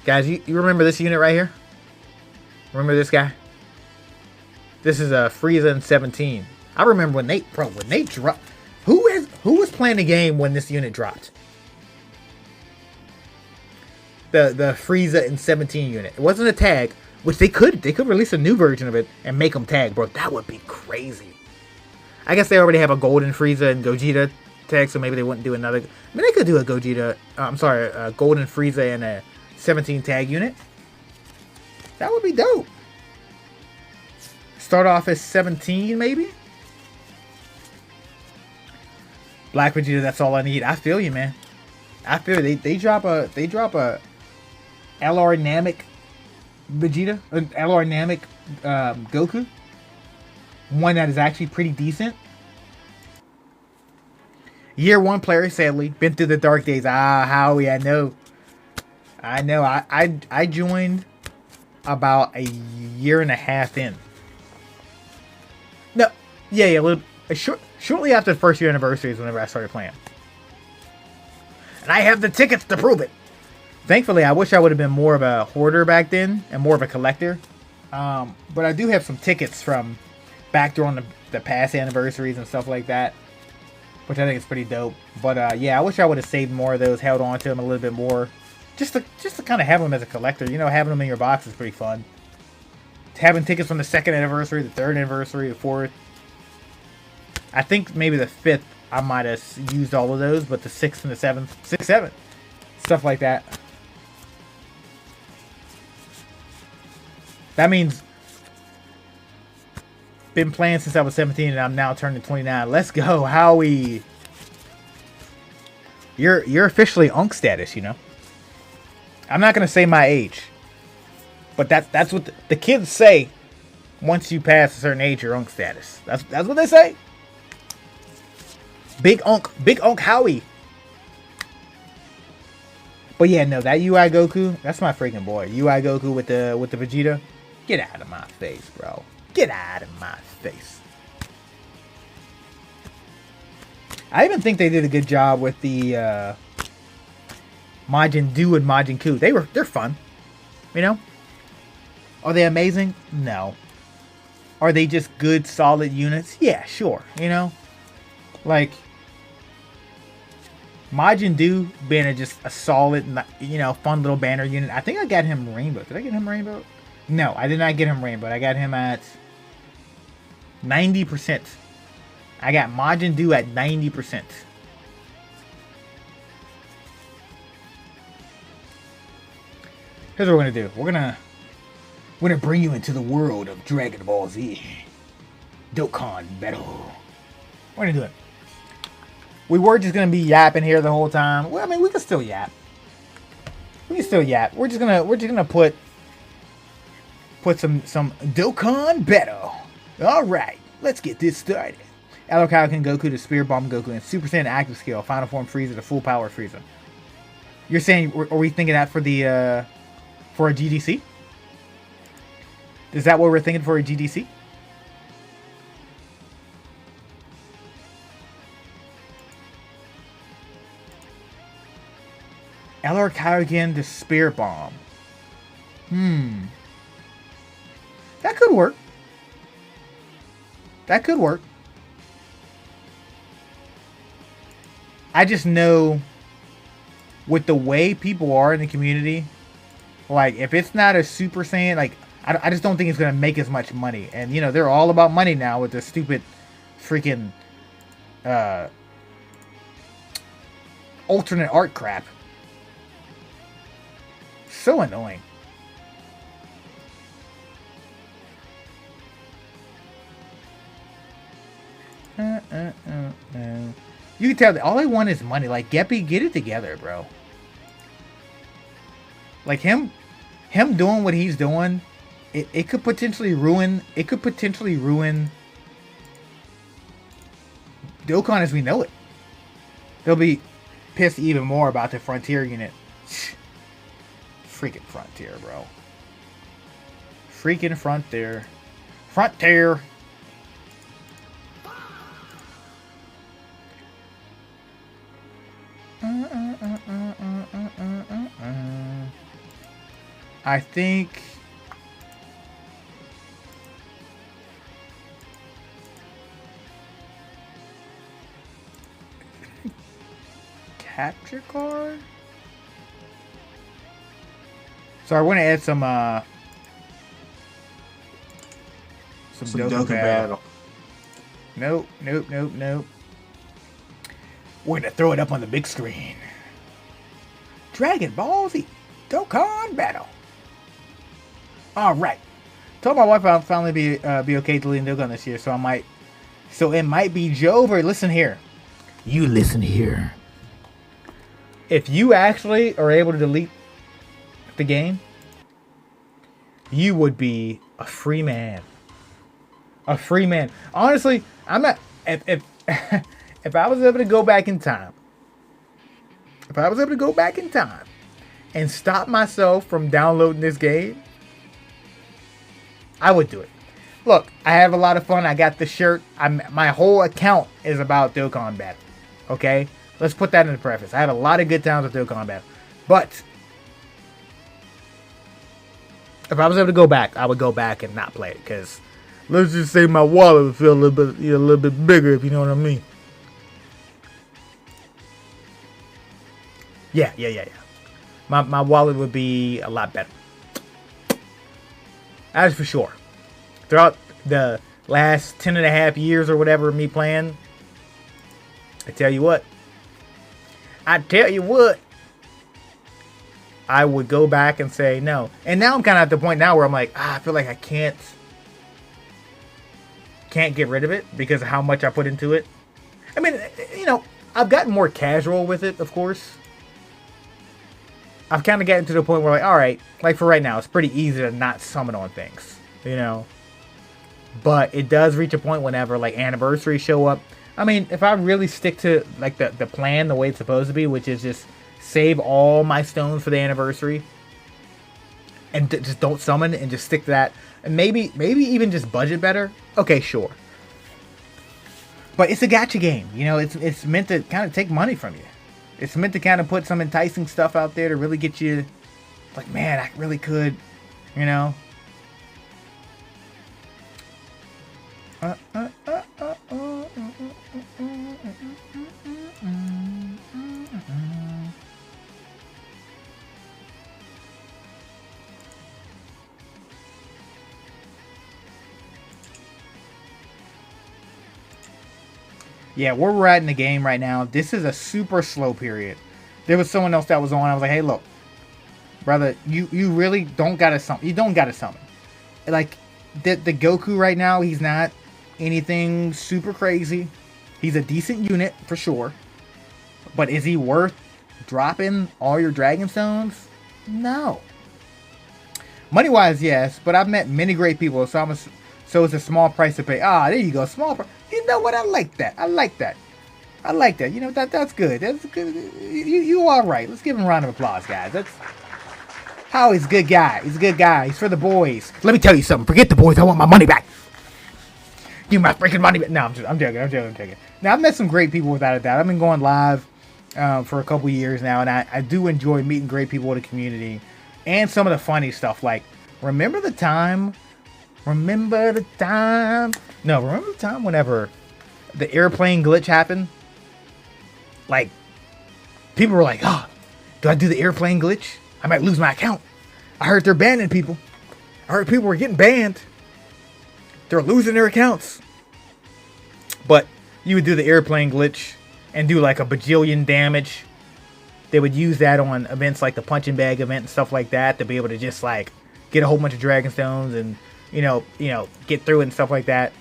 Guys, you remember this unit right here? Remember this guy? This is a Frieza in 17. I remember when they dropped. Who was playing the game when this unit dropped? The Frieza in 17 unit. It wasn't a tag, which they could release a new version of it and make them tag, bro. That would be crazy. I guess they already have a Golden Frieza and Gogeta tag, so maybe they wouldn't do another. I mean, they could do a Gogeta. A Golden Frieza and a 17 tag unit. That would be dope. Start off as 17, maybe. Black Vegeta, that's all I need. I feel you, man. I feel they drop a LR Namek Vegeta, an LR Namek Goku. One that is actually pretty decent. Year 1 player, sadly. Been through the dark days. Howie, I know. I joined about a year and a half in. No, yeah, shortly after the first year anniversary is whenever I started playing. And I have the tickets to prove it. Thankfully, I wish I would have been more of a hoarder back then and more of a collector. But I do have some tickets from back during the past anniversaries and stuff like that, which I think is pretty dope. But yeah, I wish I would have saved more of those, held on to them a little bit more. Just to kind of have them as a collector. You know, having them in your box is pretty fun. Having tickets from the 2nd anniversary, the 3rd anniversary, the 4th. I think maybe the 5th I might have used all of those, but the 6th and the 7th, 6, 7, stuff like that. That means been playing since I was 17 and I'm now turning 29. Let's go, Howie. You're officially Unk status, you know. I'm not gonna say my age, but that's what the kids say. Once you pass a certain age, you're Unk status. That's what they say. Big Unk Howie. But yeah, no, that UI Goku, that's my freaking boy. UI Goku with the Vegeta. Get out of my face, bro. Get out of my face. I even think they did a good job with the Majin Buu and Majin Buu. They're fun. You know? Are they amazing? No. Are they just good, solid units? Yeah, sure. You know? Like Majin Buu being just a solid, you know, fun little banner unit. I think I got him Rainbow. Did I get him Rainbow? No, I did not get him Rainbow. I got him at 90%. I got Majin Buu at 90%. Here's what we're gonna do. We're gonna bring you into the world of Dragon Ball Z. Dokkan Battle. We're gonna do it. We were just gonna be yapping here the whole time. Well, I mean, we can still yap. We can still yap. We're just gonna put some Dokkan Battle. All right, let's get this started. Kaioken Goku to Spirit Bomb Goku and Super Saiyan Active Scale Final Form Frieza to Full Power Frieza. You're saying, are we thinking that for the for a GDC? Is that what we're thinking for a GDC? LR Kaioken to Spirit Bomb. That could work. That could work. I just know with the way people are in the community, like if it's not a Super Saiyan, like I just don't think it's going to make as much money. And you know, they're all about money now with the stupid freaking alternate art crap. So annoying. You can tell that all I want is money. Like Geppy, get it together, bro. Like him doing what he's doing, it could potentially ruin. It could potentially ruin Dokkan as we know it. They'll be pissed even more about the Frontier unit. Freaking Frontier, bro. Freaking Frontier. Frontier. I think capture card. So I want to add some Dokkan Battle. Nope. We're gonna throw it up on the big screen. Dragon Ball Z Dokkan Battle. All right. Told my wife I'll finally be okay deleting Dokkan this year, so I might. So it might be Jover. Listen here. You listen here. If you actually are able to delete the game, you would be a free man. A free man. Honestly, I'm not. If if I was able to go back in time, and stop myself from downloading this game, I would do it. Look, I have a lot of fun. I got the shirt. My whole account is about Dokkan Battle. Okay? Let's put that in the preface. I had a lot of good times with Dokkan Battle. But if I was able to go back, I would go back and not play it. Because let's just say my wallet would feel a little bit bigger, if you know what I mean. Yeah. My wallet would be a lot better. That's for sure. Throughout the last 10.5 years or whatever of me playing, I tell you what, I would go back and say no. And now I'm kind of at the point now where I'm like, I feel like I can't get rid of it because of how much I put into it. I mean, I've gotten more casual with it, of course. I've kind of gotten to the point where, like, all right, like for right now, it's pretty easy to not summon on things, But it does reach a point whenever, like, anniversaries show up. I mean, if I really stick to, like, the plan the way it's supposed to be, which is just save all my stones for the anniversary and just don't summon and just stick to that. And maybe even just budget better. Okay, sure. But it's a gacha game. It's meant to kind of take money from you. It's meant to kind of put some enticing stuff out there to really get you, like, man, I really could, Yeah, where we're at in the game right now, this is a super slow period. There was someone else that was on. I was like, hey, look, brother, you really don't gotta summon. You don't gotta summon. Like, the Goku right now, he's not anything super crazy. He's a decent unit for sure. But is he worth dropping all your Dragon Stones? No. Money-wise, yes, but I've met many great people, so it's a small price to pay. Ah, there you go, small price. You know what? I like that. That's good. That's good. You all right. Let's give him a round of applause, guys. Howie's a good guy. He's a good guy. He's for the boys. Let me tell you something. Forget the boys. I want my money back. Give me my freaking money back. No, I'm joking. Now, I've met some great people without a doubt. I've been going live for a couple years now, and I do enjoy meeting great people in the community and some of the funny stuff. Like, remember the time whenever the airplane glitch happened? Like, people were like, oh, do I do the airplane glitch? I might lose my account. I heard they're banning people. I heard people were getting banned. They're losing their accounts. But you would do the airplane glitch and do like a bajillion damage. They would use that on events like the punching bag event and stuff like that to be able to just like get a whole bunch of Dragon Stones and get through it and stuff like that.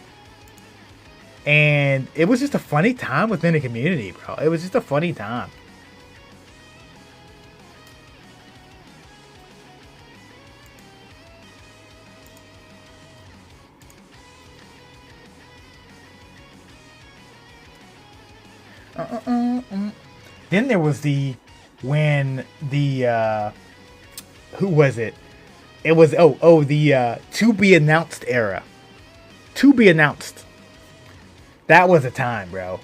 And it was just a funny time within the community, bro. It was just a funny time. Then there was when the who was it? It was the to be announced era. To be announced. That was a time, bro.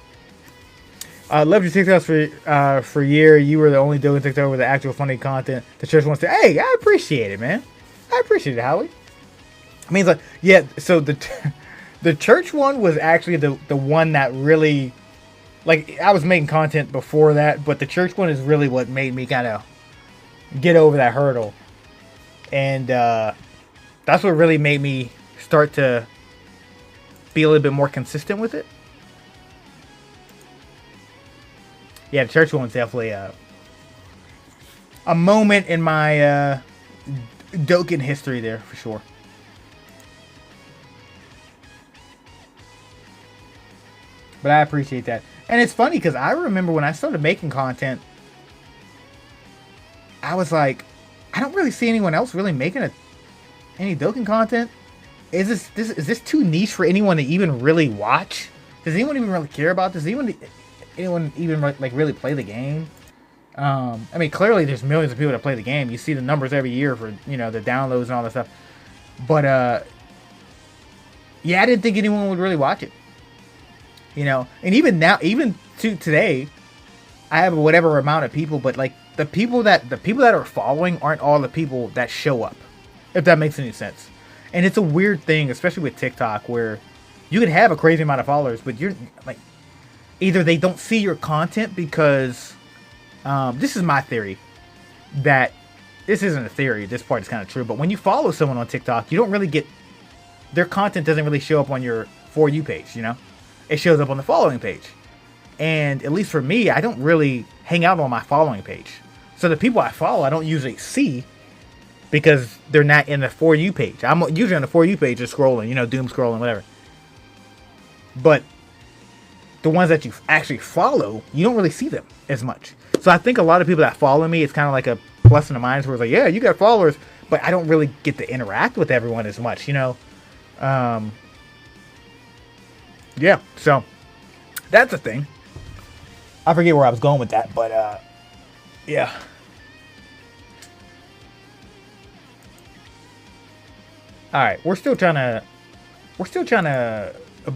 Loved your TikToks for a year. You were the only doing TikTok with the actual funny content. The church wants to. Hey, I appreciate it, man. I appreciate it, Howie. I mean, like, yeah. So the church one was actually the one that really, like, I was making content before that, but the church one is really what made me kind of get over that hurdle, and that's what really made me start to be a little bit more consistent with it. Yeah, the church one's definitely a moment in my Dokkan history there, for sure. But I appreciate that. And it's funny, because I remember when I started making content, I was like, I don't really see anyone else really making any Dokkan content. Is this too niche for anyone to even really watch? Does anyone even really care about this? Anyone even like really play the game? I mean, clearly there's millions of people that play the game. You see the numbers every year for, you know, the downloads and all that stuff. But yeah, I didn't think anyone would really watch it. You know, and even now, even to today, I have whatever amount of people, but like the people that are following aren't all the people that show up, if that makes any sense. And it's a weird thing, especially with TikTok, where you can have a crazy amount of followers, but you're like, either they don't see your content because, this is my theory, that this isn't a theory, this part is kind of true, but when you follow someone on TikTok, you don't really get, their content doesn't really show up on your For You page, you know? It shows up on the following page. And at least for me, I don't really hang out on my following page. So the people I follow, I don't usually see because they're not in the For You page. I'm usually on the For You page just scrolling, you know, doom scrolling, whatever. But the ones that you actually follow, you don't really see them as much. So I think a lot of people that follow me, it's kind of like a plus in the minds where it's like, yeah, you got followers, but I don't really get to interact with everyone as much, you know? Yeah, so that's a thing. I forget where I was going with that, but yeah. All right, we're still trying to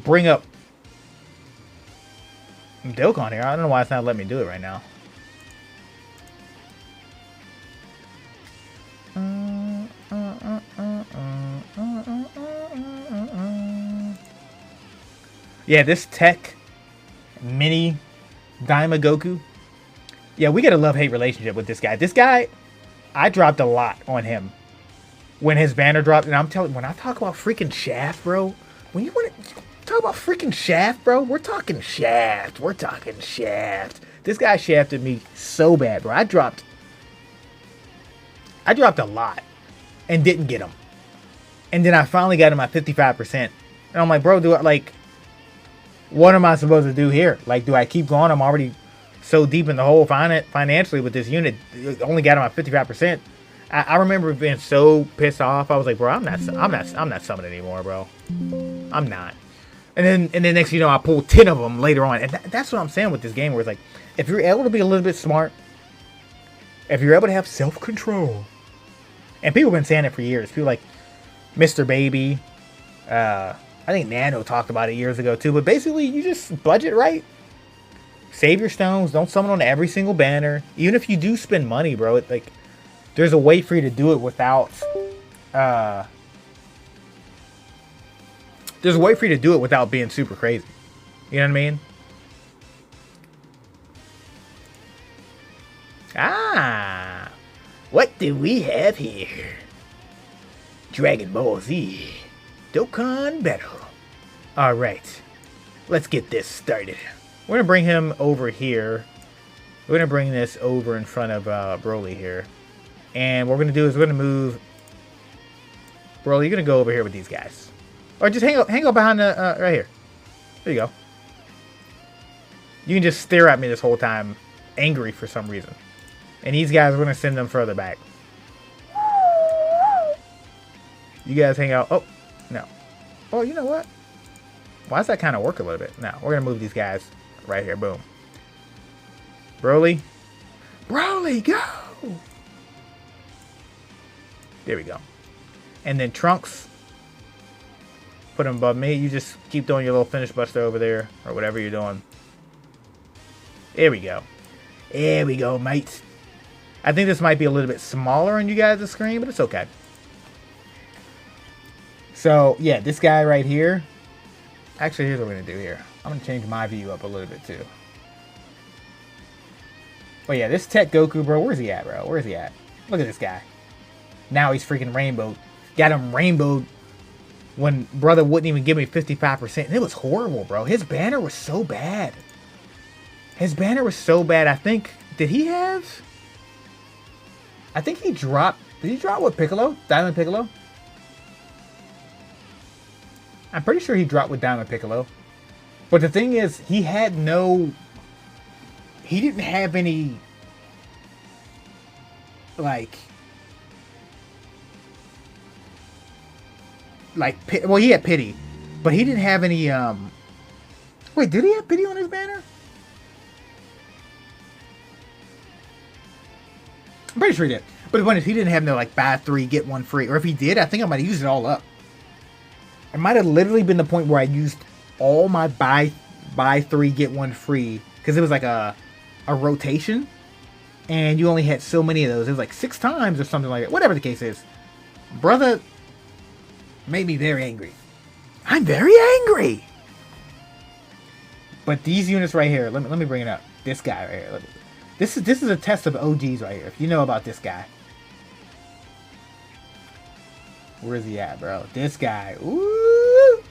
bring up Dokkan here. I don't know why it's not letting me do it right now. Yeah, this tech mini Daima Goku. Yeah, we got a love-hate relationship with this guy. This guy, I dropped a lot on him when his banner dropped. And I'm telling you, when I talk about freaking Shaft, bro, when you want to talk about freaking Shaft, bro, we're talking Shaft. We're talking Shaft. This guy shafted me so bad, bro. I dropped a lot and didn't get him. And then I finally got him at 55%. And I'm like, bro, what am I supposed to do here? Like, do I keep going? I'm already so deep in the hole financially with this unit. Only got him at 55%. I remember being so pissed off. I was like, bro, I'm not summoning anymore, bro. I'm not. And then next you know, I pulled 10 of them later on. And that's what I'm saying with this game, where it's like, if you're able to be a little bit smart, if you're able to have self-control, and people have been saying it for years. People like Mr. Baby, I think Nano talked about it years ago too, but basically you just budget right. Save your stones. Don't summon on every single banner. Even if you do spend money, bro, like there's a way for you to do it without there's a way for you to do it without being super crazy. You know what I mean? Ah, what do we have here? Dragon Ball Z. Dokkan Battle. Alright. Let's get this started. We're going to bring him over here. We're going to bring this over in front of Broly here. And what we're going to do is we're going to move... Broly, you're going to go over here with these guys. Or just hang up behind the... right here. There you go. You can just stare at me this whole time, angry for some reason. And these guys, we're going to send them further back. You guys hang out... Oh, no. Oh, you know what? Why does that kind of work a little bit? Now, we're going to move these guys right here. Boom. Broly. Broly, go! There we go. And then Trunks. Put him above me. You just keep doing your little finish buster over there. Or whatever you're doing. There we go. There we go, mate. I think this might be a little bit smaller on you guys' screen, but it's okay. So, yeah, this guy right here. Actually, here's what we're going to do here. I'm going to change my view up a little bit, too. But yeah, this Tech Goku, bro, where's he at, bro? Where's he at? Look at this guy. Now he's freaking rainbowed. Got him rainbowed when brother wouldn't even give me 55%. And it was horrible, bro. His banner was so bad. His banner was so bad. I think, did he have? I think he dropped. Did he drop with Piccolo? Diamond Piccolo? I'm pretty sure he dropped with Diamond Piccolo. But the thing is, he had no... He didn't have any... Like, well, he had pity. But he didn't have any... Wait, did he have pity on his banner? I'm pretty sure he did. But the point is, he didn't have no, like, buy 3, get 1 free. Or if he did, I think I might have used it all up. It might have literally been the point where I used all my buy 3, get 1 free. Because it was like a rotation. And you only had so many of those. It was like 6 times or something like that. Whatever the case is. Brother made me very angry. I'm very angry! But these units right here, let me bring it up. This guy right here. This is a test of OGs right here. If you know about this guy. Where is he at, bro? This guy. Ooh!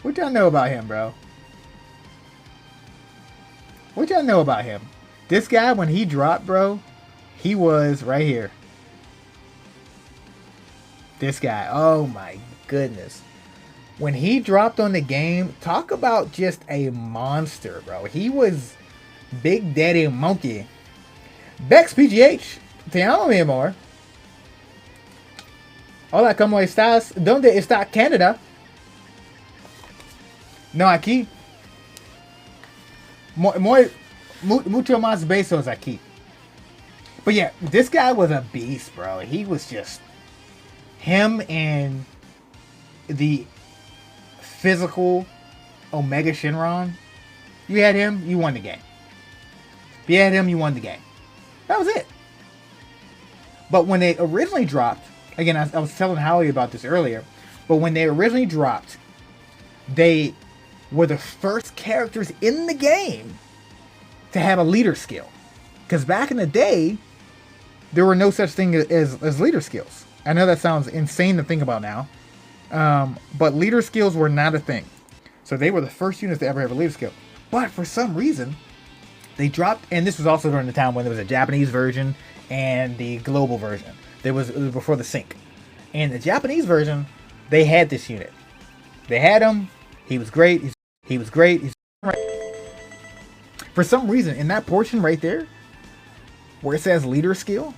What y'all know about him, bro? What y'all know about him? This guy, when he dropped, bro, he was right here. This guy. Oh, my goodness. When he dropped on the game, talk about just a monster, bro. He was... Big Daddy Monkey. Bex PGH. Te amo, mi amor. Hola, ¿cómo estás? ¿Dónde está Canada? No, aquí. Mucho más besos aquí. But yeah, this guy was a beast, bro. He was just... Him and the physical Omega Shenron. You had him, you won the game. If you had him, you won the game. That was it. But when they originally dropped, again, I was telling Howie about this earlier, but when they originally dropped, they were the first characters in the game to have a leader skill. Because back in the day, there were no such thing as leader skills. I know that sounds insane to think about now, but leader skills were not a thing. So they were the first units to ever have a leader skill. But for some reason... They dropped, and this was also during the time when there was a Japanese version and the global version. It was before the sync. And the Japanese version, they had this unit. They had him. He was great. He was great. For some reason, in that portion right there, where it says leader skill,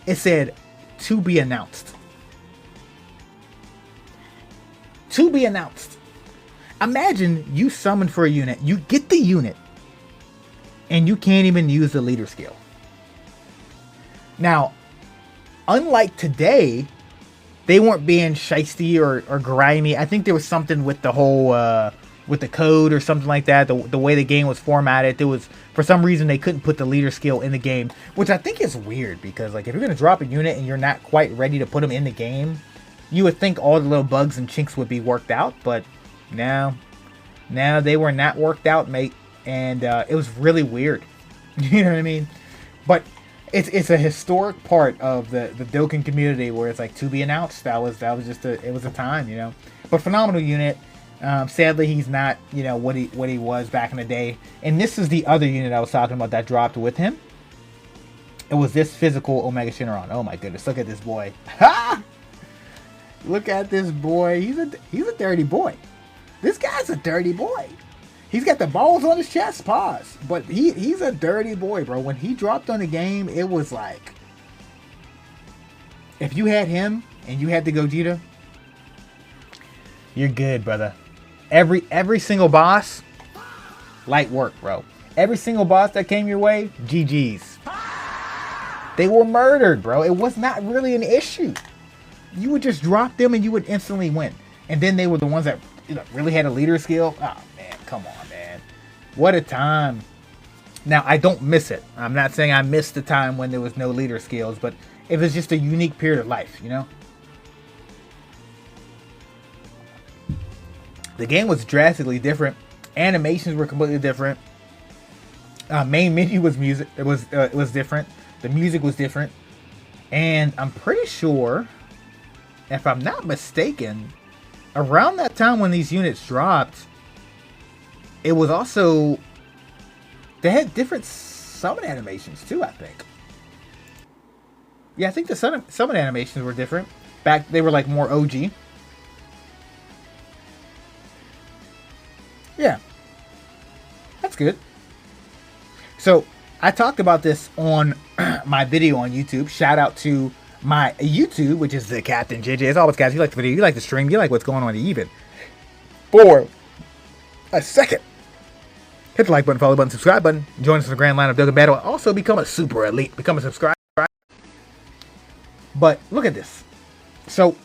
it said to be announced. To be announced. Imagine you summon for a unit. You get the unit. And you can't even use the leader skill. Now, unlike today, they weren't being shiesty or grimy. I think there was something with the whole, with the code or something like that. The way the game was formatted. There was, for some reason, they couldn't put the leader skill in the game. Which I think is weird. Because, like, if you're going to drop a unit and you're not quite ready to put them in the game, you would think all the little bugs and chinks would be worked out. But, no, they were not worked out, mate. And it was really weird. You know what I mean? But it's a historic part of the Dokkan community where it's like to be announced. That was just it was a time, you know. But phenomenal unit. Sadly, he's not, you know, what he was back in the day. And this is the other unit I was talking about that dropped with him. It was this physical Omega Shenron. Oh my goodness! Look at this boy. Ha! Look at this boy. He's a dirty boy. This guy's a dirty boy. He's got the balls on his chest, pause. But he's a dirty boy, bro. When he dropped on the game, it was like... If you had him, and you had the Gogeta, you're good, brother. Every single boss, light work, bro. Every single boss that came your way, GG's. They were murdered, bro. It was not really an issue. You would just drop them and you would instantly win. And then they were the ones that really had a leader skill. Oh, man. Come on, man. What a time. Now, I don't miss it. I'm not saying I missed the time when there was no leader skills, but it was just a unique period of life, you know? The game was drastically different. Animations were completely different. Main menu was music. It was different. The music was different. And I'm pretty sure, if I'm not mistaken, around that time when these units dropped, it was also... They had different summon animations too, I think. Yeah, I think the summon animations were different. They were like more OG. Yeah. That's good. So, I talked about this on my video on YouTube. Shout out to my YouTube, which is the Captain JJ. As always, guys, you like the video, you like the stream, you like what's going on even. For a second, hit the like button, follow button, subscribe button. Join us in the grand line of Dokkan Battle. Also, become a super elite. Become a subscriber. But look at this. So,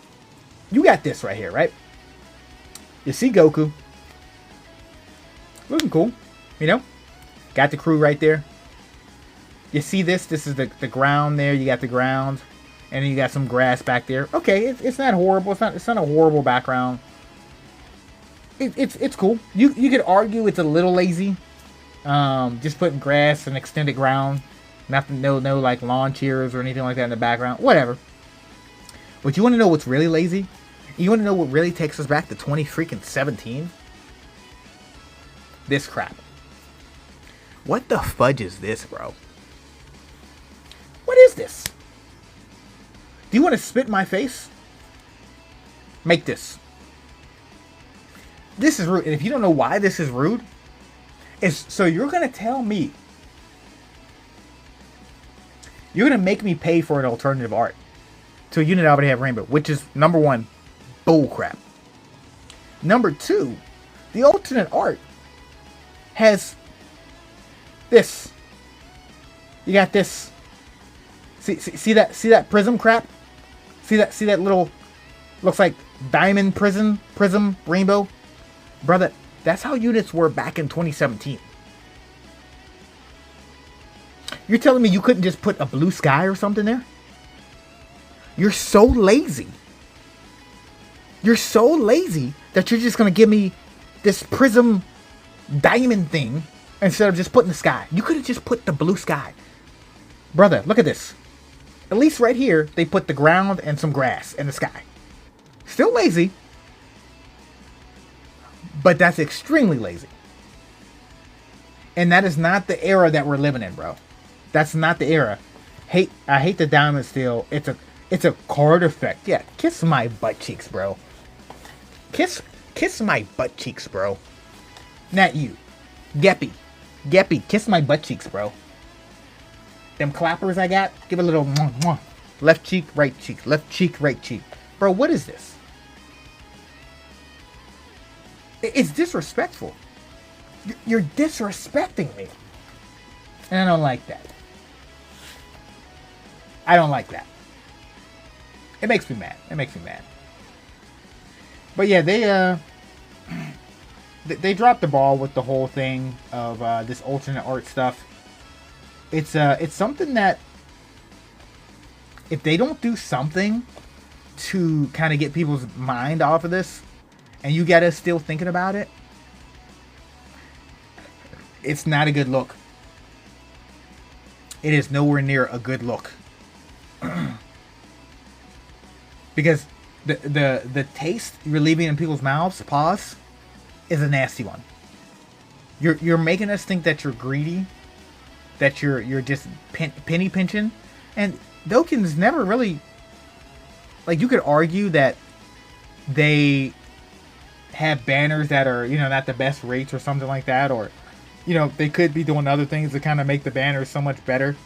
you got this right here, right? You see Goku. Looking cool, you know? Got the crew right there. You see this? This is the ground there. You got the ground. And then you got some grass back there. Okay, it's not horrible. It's not a horrible background. It's cool. You could argue it's a little lazy. Just putting grass and extended ground. Nothing, no like lawn chairs or anything like that in the background. Whatever. But you want to know what's really lazy? You want to know what really takes us back to 2017? This crap. What the fudge is this, bro? What is this? Do you want to spit in my face? Make this. This is rude. And if you don't know why this is rude, so you're going to tell me, you're going to make me pay for an alternative art to a unit I already have rainbow, which is, number one, bullcrap. Number two, the alternate art has this. You got this. See that prism crap? See that little, looks like diamond prism rainbow? Brother, that's how units were back in 2017. You're telling me you couldn't just put a blue sky or something there? You're so lazy. You're so lazy that you're just going to give me this prism diamond thing instead of just putting the sky. You could have just put the blue sky. Brother, look at this. At least right here, they put the ground and some grass in the sky. Still lazy. But that's extremely lazy. And that is not the era that we're living in, bro. That's not the era. I hate the diamond steel. It's a card effect. Yeah, kiss my butt cheeks, bro. Kiss my butt cheeks, bro. Not you. Geppy, kiss my butt cheeks, bro. Them clappers I got, give a little mwah, mwah. Left cheek, right cheek. Left cheek, right cheek. Bro, what is this? It's disrespectful. You're disrespecting me. And I don't like that. I don't like that. It makes me mad. But yeah, they dropped the ball with the whole thing of this alternate art stuff. It's something that if they don't do something to kind of get people's mind off of this, and you got us still thinking about it, it's not a good look. It is nowhere near a good look. Because the taste you're leaving in people's mouths, pause, is a nasty one. You're making us think that you're greedy, that you're just penny pinching, and Dokkan's never really, like, you could argue that they have banners that are, not the best rates or something like that, or they could be doing other things to kind of make the banners so much better.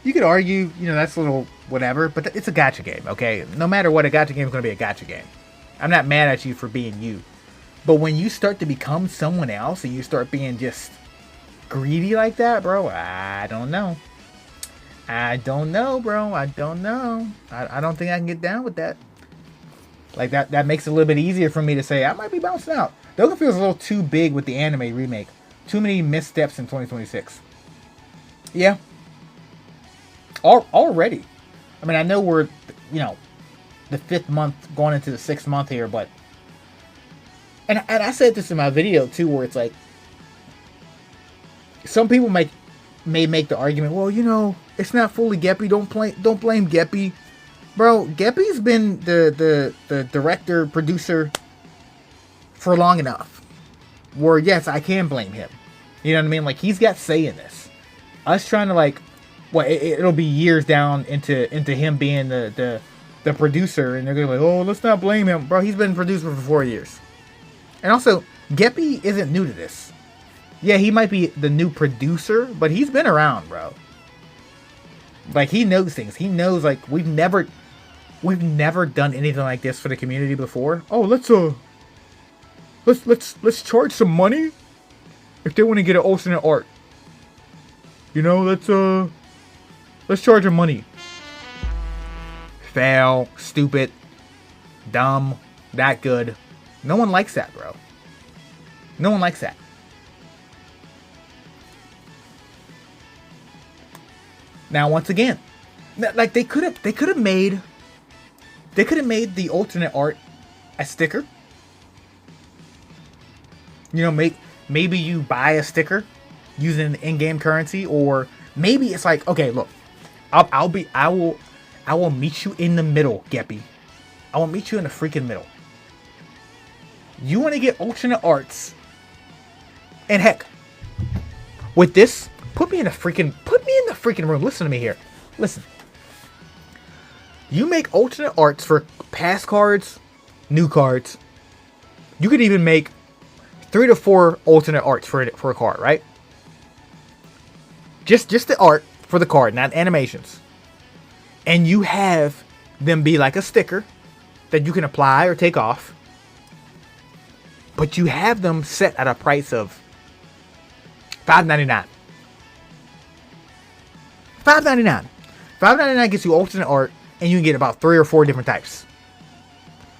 You could argue, that's a little whatever, but it's a gacha game, okay? No matter what, a gacha game is going to be a gacha game. I'm not mad at you for being you. But when you start to become someone else and you start being just greedy like that, bro, I don't know. I don't know, bro. I don't know. I don't think I can get down with that. Like, that makes it a little bit easier for me to say I might be bouncing out. Dokkan feels a little too big with the anime remake. Too many missteps in 2026. Yeah. Already. I mean, I know we're, you know, the 5th month going into the 6th month here, but... And I said this in my video, too, where it's like... Some people may make the argument, well, you know, it's not fully Geppy. Don't blame Geppy. Bro, Geppy's been the director, producer for long enough. Where, yes, I can blame him. You know what I mean? Like, he's got say in this. Us trying to, like... Well, it'll be years down into him being the producer, and they're going to be like, oh, let's not blame him. Bro, he's been producer for 4 years. And also, Geppy isn't new to this. Yeah, he might be the new producer, but he's been around, bro. Like, he knows things. He knows, like, we've never done anything like this for the community before. Oh, let's charge some money if they want to get an alternate art. You know, let's charge them money. Fail, stupid, dumb, that good. No one likes that, bro. No one likes that. Now, once again, like they could have made the alternate art a sticker. You know, maybe you buy a sticker using in-game currency, or maybe it's like, okay, look, I will meet you in the middle, Geppy. I will meet you in the freaking middle. You want to get alternate arts, and heck, with this, put me in the freaking room. Listen to me here. Listen. You make alternate arts for past cards, new cards. You could even make 3 to 4 alternate arts for a card, right? Just the art for the card, not animations. And you have them be like a sticker that you can apply or take off. But you have them set at a price of $5.99. $5.99. $5.99 gets you alternate art, and you can get about 3 or 4 different types.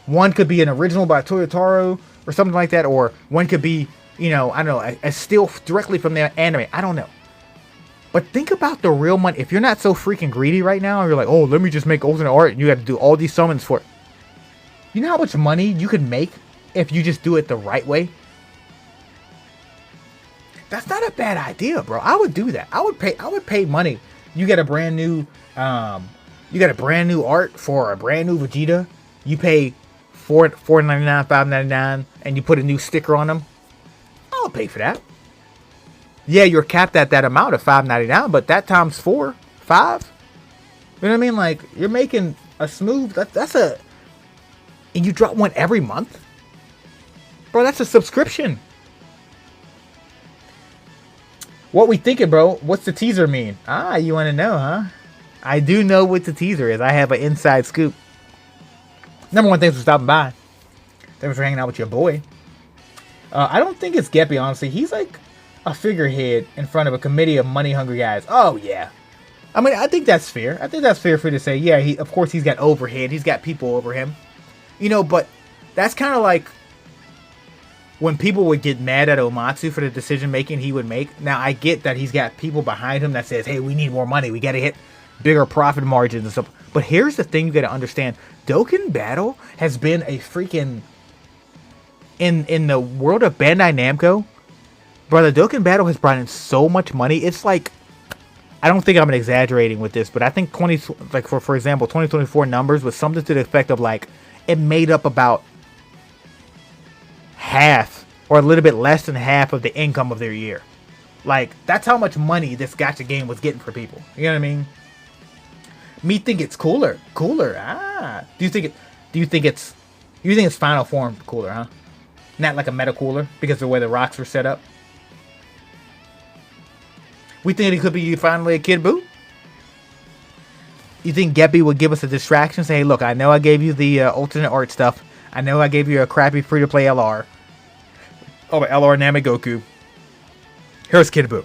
One could be an original by Toyotaro or something like that, or one could be, you know, I don't know, a still directly from the anime. I don't know. But think about the real money. If you're not so freaking greedy right now, and you're like, oh, let me just make alternate art, and you got to do all these summons for it. You know how much money you could make if you just do it the right way? That's not a bad idea, bro. I would do that. I would pay money. You get a brand new art for a brand new Vegeta. You pay $4.99, $5.99, and you put a new sticker on them. I'll pay for that. Yeah, you're capped at that amount of $5.99, but that times 4, 5. You know what I mean? Like, you're making a smooth. And you drop one every month, bro. That's a subscription. What we thinking, bro? What's the teaser mean? Ah, you want to know, huh? I do know what the teaser is. I have an inside scoop. Number one, thanks for stopping by. Thanks for hanging out with your boy. I don't think it's Geppy, honestly. He's like a figurehead in front of a committee of money-hungry guys. Oh, yeah. I mean, I think that's fair. I think that's fair for you to say, yeah, of course he's got overhead. He's got people over him. You know, but that's kind of like when people would get mad at Omatsu for the decision-making he would make. Now, I get that he's got people behind him that says, hey, we need more money. We got to hit bigger profit margins and stuff. But here's the thing you got to understand. Dokkan Battle has been a freaking... In the world of Bandai Namco, brother, Dokkan Battle has brought in so much money. It's like... I don't think I'm exaggerating with this, but I think for example, 2024 numbers was something to the effect of like... It made up about half or a little bit less than half of the income of their year. Like, that's how much money this gacha game was getting for people. You know what I mean? Me think it's cooler. Ah. Do you think it's final form cooler, huh? Not like a meta cooler because of the way the rocks were set up. We think it could be finally a Kid Buu? You think Geppy would give us a distraction? Say, hey, look, I know I gave you the alternate art stuff. I know I gave you a crappy free-to-play LR. Oh, but LR Namagoku. Here's Kid Buu.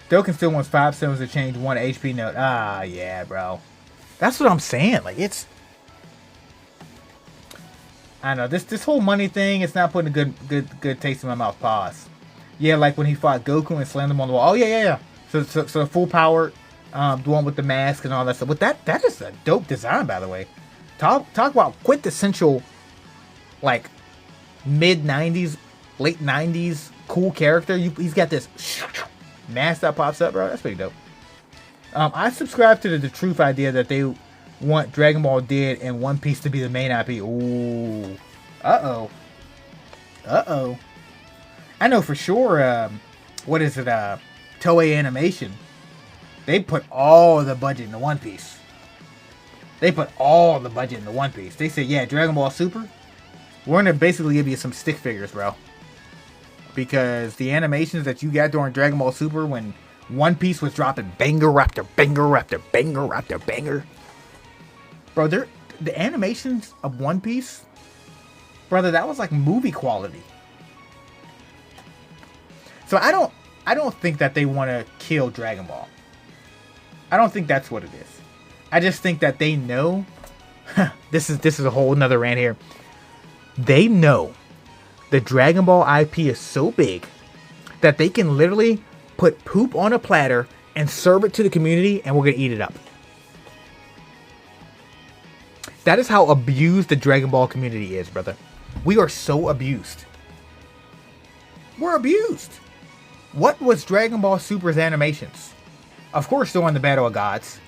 Dokkan still wants 5 stones to change 1 HP note. Ah, yeah, bro. That's what I'm saying. Like, it's... I know, this whole money thing, it's not putting a good taste in my mouth. Pause. Yeah, like when he fought Goku and slammed him on the wall. Oh, yeah. So full power, the one with the mask and all that stuff. But that is a dope design, by the way. Talk about quintessential, like, mid-90s, late 90s cool character. He's got this mask that pops up, bro. That's pretty dope. I subscribe to the truth idea that they want Dragon Ball Dead and One Piece to be the main IP. Ooh. Uh-oh. I know for sure, what is it, Toei Animation. They put all the budget into One Piece. They said, yeah, Dragon Ball Super, we're going to basically give you some stick figures, bro. Because the animations that you got during Dragon Ball Super when One Piece was dropping banger after banger after banger after banger. Bro, the animations of One Piece, brother, that was like movie quality. So I don't think that they want to kill Dragon Ball. I don't think that's what it is. I just think that they know. This is a whole nother rant here. They know the Dragon Ball IP is so big that they can literally put poop on a platter and serve it to the community, and we're gonna eat it up. That is how abused the Dragon Ball community is, brother. We are so abused. We're abused. What was Dragon Ball Super's animations? Of course, still on the Battle of Gods.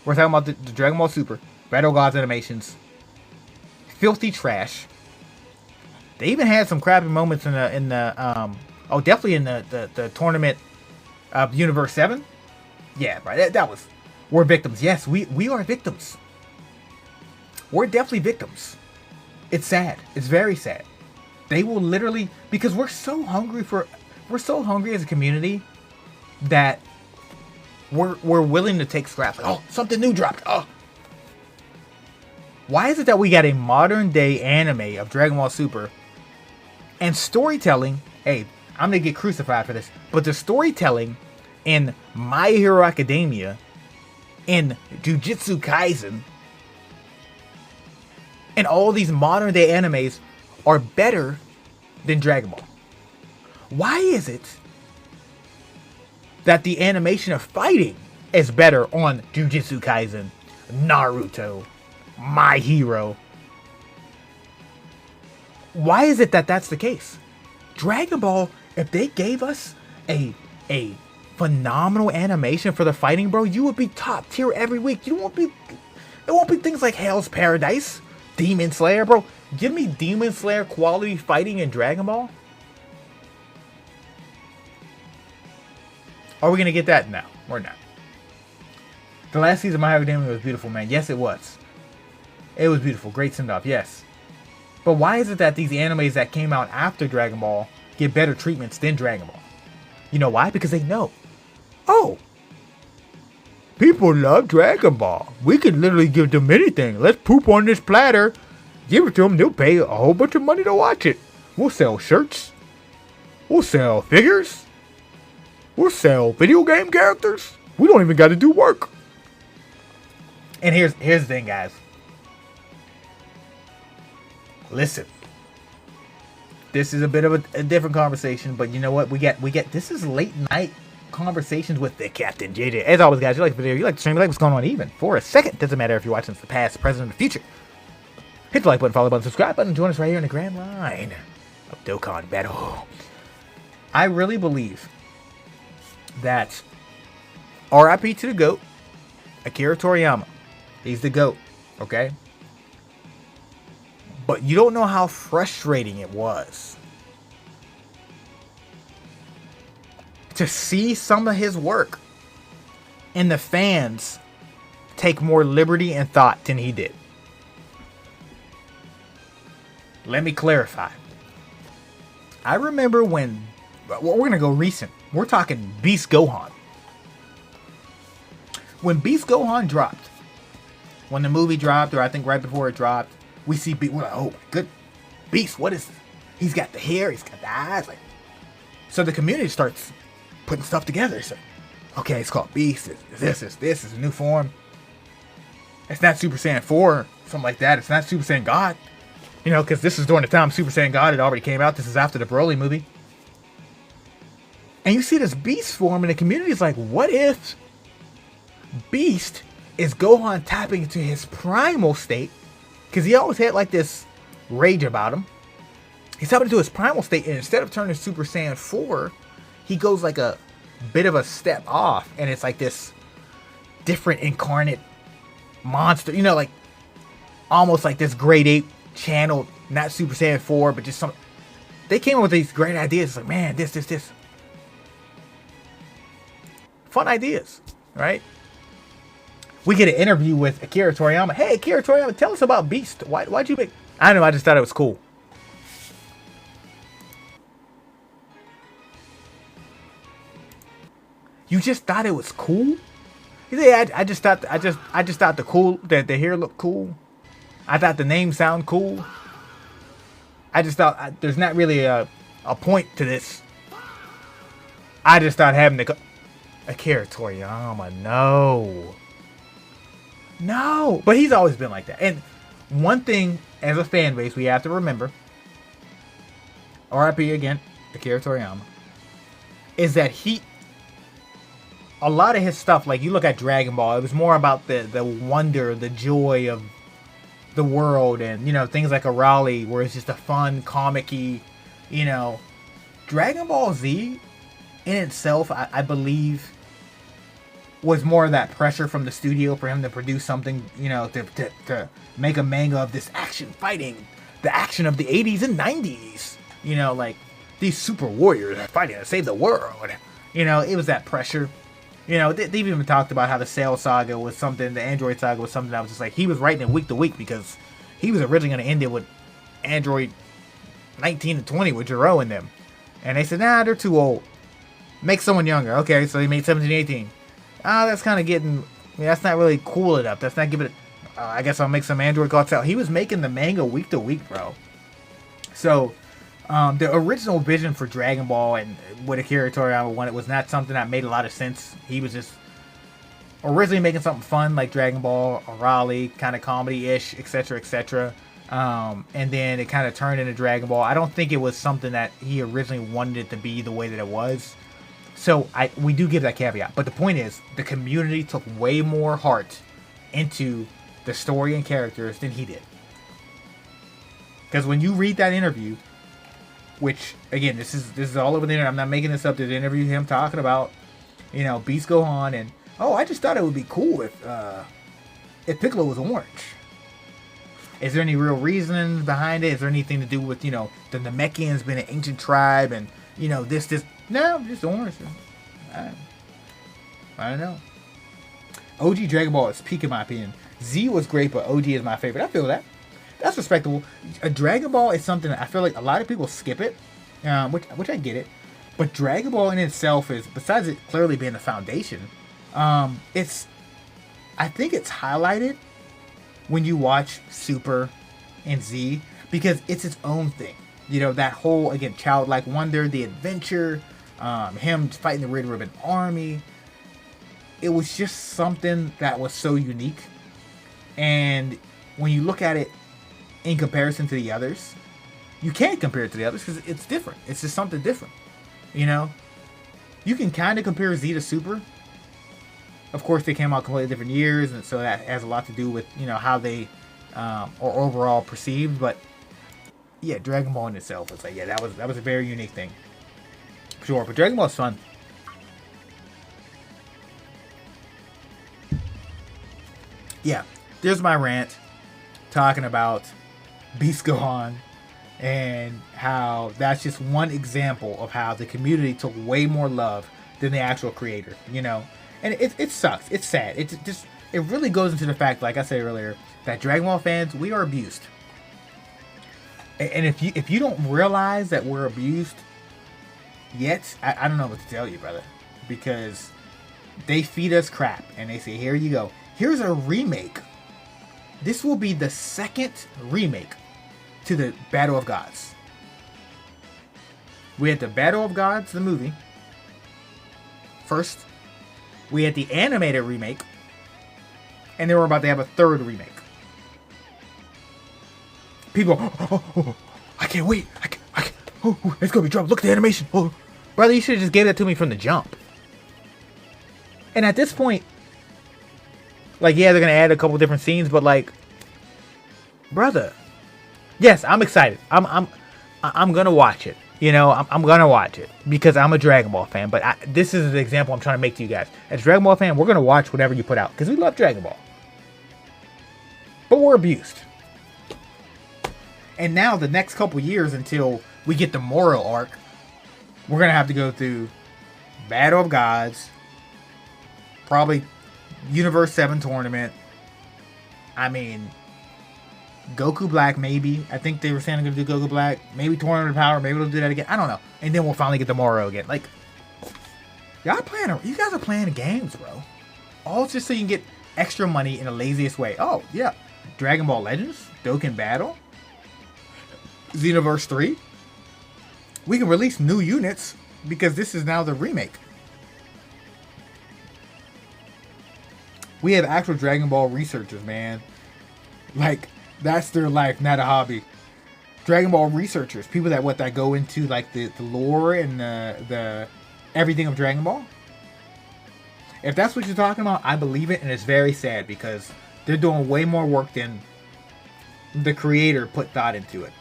We're talking about the Dragon Ball Super Battle of Gods animations. Filthy trash. They even had some crappy moments in the definitely in the tournament of Universe 7. Yeah, right. That was, we're victims. Yes, we are victims. We're definitely victims. It's sad. It's very sad. They will literally, because we're so hungry as a community that we're willing to take scraps. Like, oh, something new dropped. Oh. Why is it that we got a modern day anime of Dragon Ball Super and storytelling? Hey, I'm gonna get crucified for this, but the storytelling in My Hero Academia, in Jujutsu Kaisen, and all these modern day animes are better than Dragon Ball. Why is it that the animation of fighting is better on Jujutsu Kaisen, Naruto, My Hero? Why is it that that's the case? Dragon Ball, if they gave us a phenomenal animation for the fighting, bro, you would be top tier every week. It won't be things like Hell's Paradise, Demon Slayer, bro. Give me Demon Slayer quality fighting in Dragon Ball. Are we gonna get that? No, we're not. The last season of My Hero Academia was beautiful, man. Yes, it was. It was beautiful. Great send-off, yes. But why is it that these animes that came out after Dragon Ball get better treatments than Dragon Ball? You know why? Because they know. Oh, people love Dragon Ball. We can literally give them anything. Let's poop on this platter. Give it to them. They'll pay a whole bunch of money to watch it. We'll sell shirts. We'll sell figures. We'll sell video game characters. We don't even got to do work. And here's the thing, guys. Listen. This is a bit of a different conversation, but you know what? We get this is late night conversations with the Captain JJ. As always, guys, you like the video, you like the stream, you like what's going on even for a second. Doesn't matter if you're watching the past, present, or the future. Hit the like button, follow button, subscribe button, join us right here in the grand line of Dokkan Battle. I really believe that RIP to the GOAT, Akira Toriyama. He's the GOAT, okay? But you don't know how frustrating it was to see some of his work and the fans take more liberty and thought than he did. Let me clarify. I remember when, we're going to go recent. We're talking Beast Gohan. When Beast Gohan dropped, when the movie dropped, or I think right before it dropped, we see Beast, we're like, oh my good, Beast, what is this? He's got the hair, he's got the eyes, like. So the community starts putting stuff together. So, okay, it's called Beast. This is a new form. It's not Super Saiyan 4, something like that. It's not Super Saiyan God. You know, because this is during the time Super Saiyan God had already came out. This is after the Broly movie. And you see this Beast form, and the community is like, what if Beast is Gohan tapping into his primal state? Because he always had like this rage about him. He's tapping into his primal state, and instead of turning Super Saiyan 4, he goes like a bit of a step off, and it's like this different incarnate monster, you know, like almost like this grade 8 channel, not Super Saiyan 4, but just some. They came up with these great ideas. It's like, man, this. Fun ideas, right? We get an interview with Akira Toriyama. Hey, Akira Toriyama, tell us about Beast. Why'd you make... I don't know, I just thought it was cool. You just thought it was cool? Yeah, I just thought the hair looked cool. I thought the name sounded cool. I just thought there's not really a point to this. I just thought having the Akira Toriyama, no, but he's always been like that. And one thing as a fan base we have to remember, RIP again, Akira Toriyama, is that a lot of his stuff, like you look at Dragon Ball, it was more about the wonder, the joy of the world, and, you know, things like Arali, where it's just a fun, comic-y, you know. Dragon Ball Z, in itself, I believe, was more of that pressure from the studio for him to produce something, you know, to make a manga of this action fighting, the action of the 80s and 90s. You know, like, these super warriors are fighting to save the world. You know, it was that pressure. You know, they've even talked about how the Cell Saga was something, the Android Saga was something that was just like, he was writing it week to week because he was originally going to end it with Android 19 and 20 with Jiro in them. And they said, nah, they're too old. Make someone younger. Okay, so he made 17, 18. That's kind of getting... I mean, that's not really cool enough. That's not giving it... I guess I'll make some Android called Cell. He was making the manga week to week, bro. So, the original vision for Dragon Ball and what Akira Toriyama wanted was not something that made a lot of sense. He was just originally making something fun like Dragon Ball, Raleigh, kind of comedy-ish, etc., etc. And then it kind of turned into Dragon Ball. I don't think it was something that he originally wanted it to be the way that it was. So we do give that caveat. But the point is, the community took way more heart into the story and characters than he did. Because when you read that interview, which, again, this is all over the internet. I'm not making this up. There's an interview of him talking about, you know, Beast Gohan, and, I just thought it would be cool if Piccolo was orange. Is there any real reasoning behind it? Is there anything to do with, you know, the Namekians being an ancient tribe and, you know, this? No, just orange. I don't know. OG Dragon Ball is peak in my opinion. Z was great, but OG is my favorite. I feel that. That's respectable. A Dragon Ball is something that I feel like a lot of people skip it, which I get it. But Dragon Ball in itself is, besides it clearly being the foundation, I think it's highlighted when you watch Super and Z because it's its own thing. You know, that whole, again, childlike wonder, the adventure, him fighting the Red Ribbon Army. It was just something that was so unique. And when you look at it in comparison to the others, you can't compare it to the others because it's different. It's just something different. You know? You can kind of compare Z to Super. Of course, they came out completely different years, and so that has a lot to do with, you know, how they are overall perceived. But yeah, Dragon Ball in itself, it's like, yeah, that was a very unique thing. Sure, but Dragon Ball is fun. Yeah, there's my rant talking about Beast Gohan and how that's just one example of how the community took way more love than the actual creator, you know? And it sucks. It's sad. It really goes into the fact, like I said earlier, that Dragon Ball fans, we are abused. And if you don't realize that we're abused yet, I don't know what to tell you, brother. Because they feed us crap and they say, here you go. Here's a remake. This will be the second remake to the Battle of Gods. We had the Battle of Gods, the movie, first. We had the animated remake. And they were about to have a third remake. People, I can't wait. I can't, it's going to be dropped. Look at the animation. Oh, brother, you should have just gave that to me from the jump. And at this point, like, yeah, they're going to add a couple different scenes, but like, brother, yes, I'm excited. I'm going to watch it. You know, I'm going to watch it because I'm a Dragon Ball fan. But this is the example I'm trying to make to you guys. As a Dragon Ball fan, we're going to watch whatever you put out because we love Dragon Ball. But we're abused. And now the next couple years until we get the Moro arc, we're going to have to go through Battle of Gods, probably Universe 7 tournament. I mean, Goku Black, maybe. I think they were saying they're going to do Goku Black. Maybe Tournament of Power. Maybe they'll do that again. I don't know. And then we'll finally get the Moro again. Like, you guys are playing games, bro. All just so you can get extra money in the laziest way. Oh, yeah. Dragon Ball Legends, Dokkan Battle, Xenoverse 3. We can release new units because this is now the remake. We have actual Dragon Ball researchers, man. Like, that's their life, not a hobby. Dragon Ball researchers, people that go into like the lore and the everything of Dragon Ball. If that's what you're talking about, I believe it, and it's very sad because they're doing way more work than the creator put thought into it.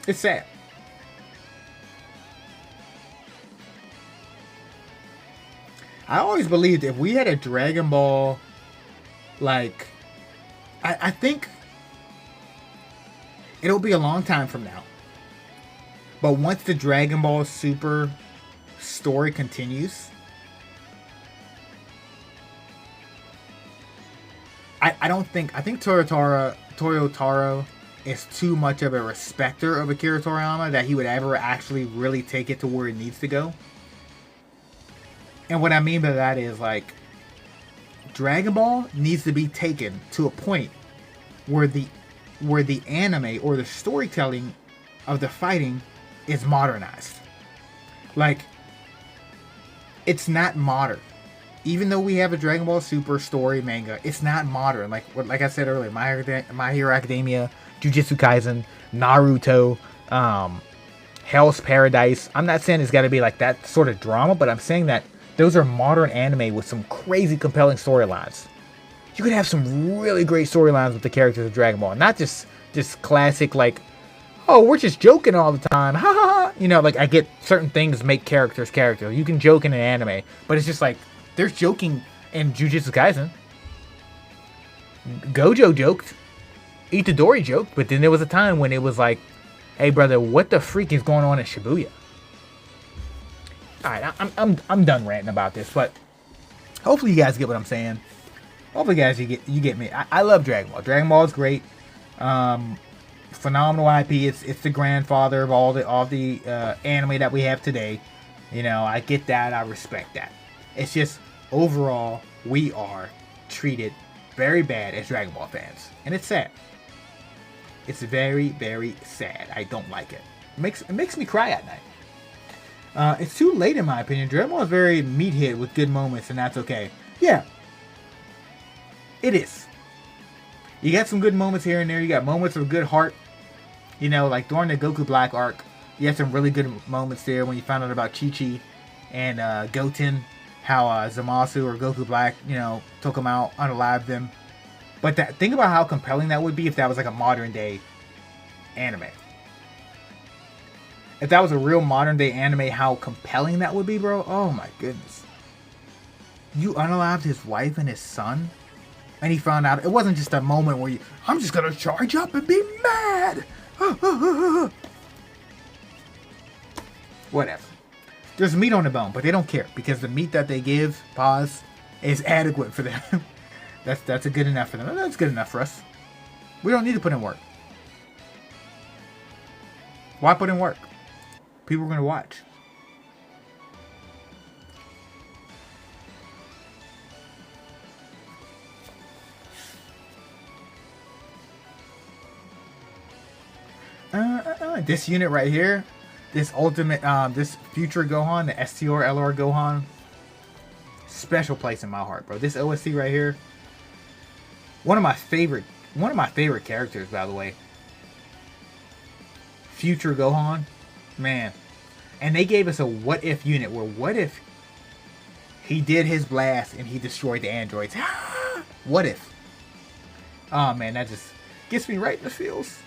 It's sad. I always believed if we had a Dragon Ball, like, I think it'll be a long time from now. But once the Dragon Ball Super story continues, I think Toyotaro is too much of a respecter of Akira Toriyama that he would ever actually really take it to where it needs to go. And what I mean by that is, like, Dragon Ball needs to be taken to a point where the anime or the storytelling of the fighting is modernized. Like, it's not modern. Even though we have a Dragon Ball Super story manga, it's not modern. Like I said earlier, My Hero Academia, Jujutsu Kaisen, Naruto, Hell's Paradise. I'm not saying it's got to be like that sort of drama, but I'm saying that those are modern anime with some crazy compelling storylines. You could have some really great storylines with the characters of Dragon Ball. Not just classic, like, oh, we're just joking all the time. Ha ha ha. You know, like, I get certain things make characters. You can joke in an anime, but it's just like, there's joking in Jujutsu Kaisen. Gojo joked. Itadori joked, but then there was a time when it was like, hey, brother, what the freak is going on in Shibuya? Alright, I'm done ranting about this, but hopefully you guys get what I'm saying. Hopefully, guys, you get me. I love Dragon Ball. Dragon Ball is great. Phenomenal IP. It's the grandfather of all the anime that we have today. You know, I get that. I respect that. It's just, overall, we are treated very bad as Dragon Ball fans. And it's sad. It's very, very sad. I don't like it. It makes me cry at night. It's too late, in my opinion. Dragon Ball is very meathead with good moments, and that's okay. Yeah. It is. You got some good moments here and there. You got moments of good heart. You know, like during the Goku Black arc, you had some really good moments there when you found out about Chi-Chi and Goten. How Zamasu or Goku Black, you know, took them out, unalived them. But think about how compelling that would be if that was like a modern day anime. If that was a real modern day anime, how compelling that would be, bro. Oh my goodness. You unalived his wife and his son? And he found out it wasn't just a moment where I'm just gonna charge up and be mad. Whatever. There's meat on the bone, but they don't care because the meat that they give, is adequate for them. That's good enough for them. That's good enough for us. We don't need to put in work. Why put in work? People are going to watch. This unit right here, this ultimate, this future Gohan, the STR LR Gohan, Special place in my heart, bro. This OST right here, one of my favorite characters, by the way. Future Gohan, man. And they gave us a what if unit where what if he did his blast and he destroyed the androids? What if? Oh man, that just gets me right in the feels.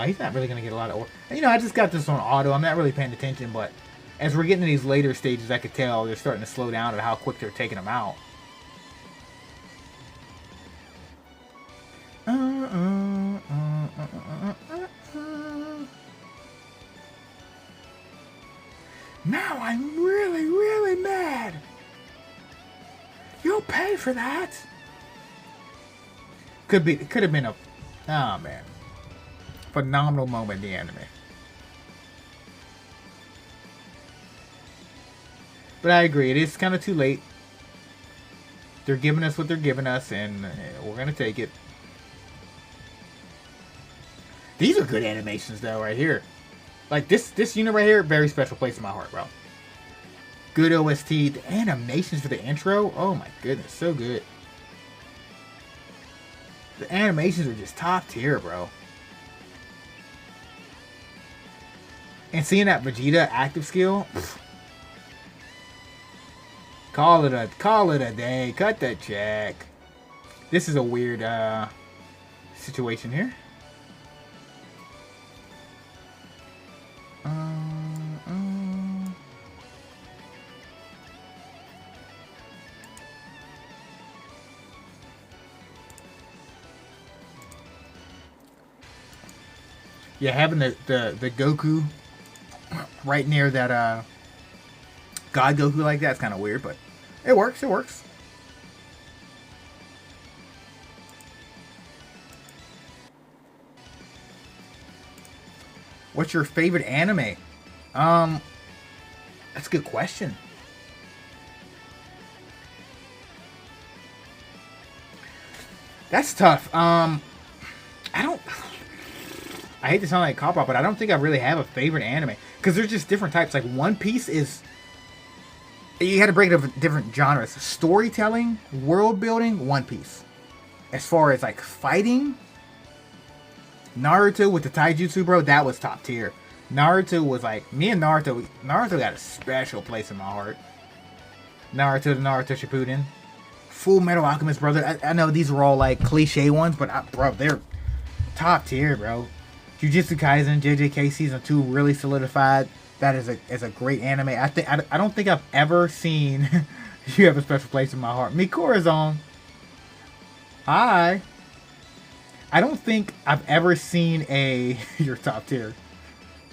He's not really going to get a lot of... You know, I just got this on auto. I'm not really paying attention, but as we're getting to these later stages, I could tell they're starting to slow down at how quick they're taking them out. Now I'm really, really mad. You'll pay for that. Could have been a... Oh, man. Phenomenal moment in the anime. But I agree, it is kind of too late. They're giving us what they're giving us, and we're going to take it. These are good animations, though, right here. Like, this unit right here, very special place in my heart, bro. Good OST. The animations for the intro, oh my goodness, so good. The animations are just top tier, bro. And seeing that Vegeta active skill, pff, call it a day. Cut the check. This is a weird situation here. Yeah, having the Goku right near that God Goku like that's kind of weird, but it works. It works. What's your favorite anime? That's a good question. That's tough. I hate to sound like a cop-out, but I don't think I really have a favorite anime. Because there's just different types. Like, One Piece is... You had to break it up into different genres. Storytelling, world building, One Piece. As far as, like, fighting... Naruto with the taijutsu, bro, that was top tier. Naruto was like... Me and Naruto got a special place in my heart. Naruto to Naruto Shippuden. Full Metal Alchemist, brother. I know these are all, like, cliche ones, but, bro, they're top tier, bro. Jujutsu Kaisen, JJK Season 2 really solidified that as a great anime. I don't think I've ever seen You Have a Special Place in My Heart. Mikorazon. Hi. I don't think I've ever seen a... You're top tier.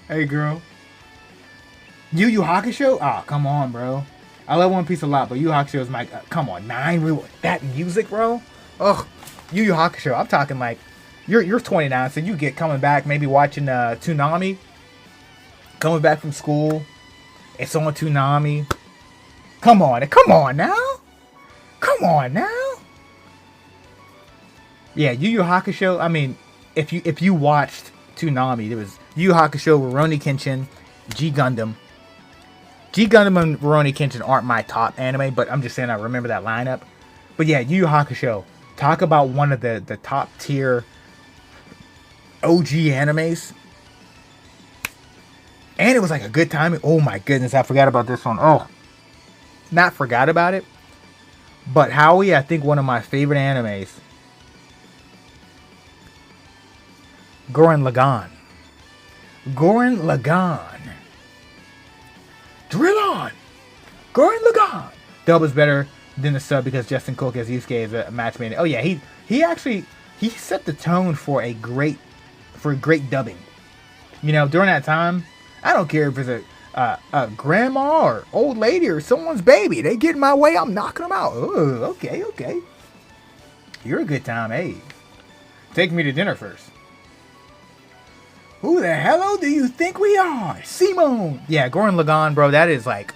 Hey, girl. Yu Yu Hakusho? Oh, come on, bro. I love One Piece a lot, but Yu Yu Hakusho is my... come on, 9? That music, bro? Ugh. Yu Yu Hakusho. I'm talking like... You're 29, so you get coming back, maybe watching Toonami. Coming back from school. It's on Toonami. Come on now. Come on now. Yeah, Yu Yu Hakusho. I mean, if you watched Toonami, there was Yu Yu Hakusho, Rurouni Kenshin, G Gundam. G Gundam and Rurouni Kenshin aren't my top anime, but I'm just saying I remember that lineup. But yeah, Yu Yu Hakusho. Talk about one of the top tier OG animes. And it was like a good time. Oh my goodness, I forgot about this one. Oh, not forgot about it. But Howie, I think one of my favorite animes. Gurren Lagann. Gurren Lagann. Drill on! Gurren Lagann! Dub is better than the sub because Justin Cook as Yusuke is a match made. Oh yeah, he actually set the tone for great dubbing. You know, during that time, I don't care if it's a grandma or old lady or someone's baby. They get in my way, I'm knocking them out. Ooh, okay. You're a good time, hey. Take me to dinner first. Who the hell do you think we are? Simone! Yeah, Gurren Lagann, bro, that is like...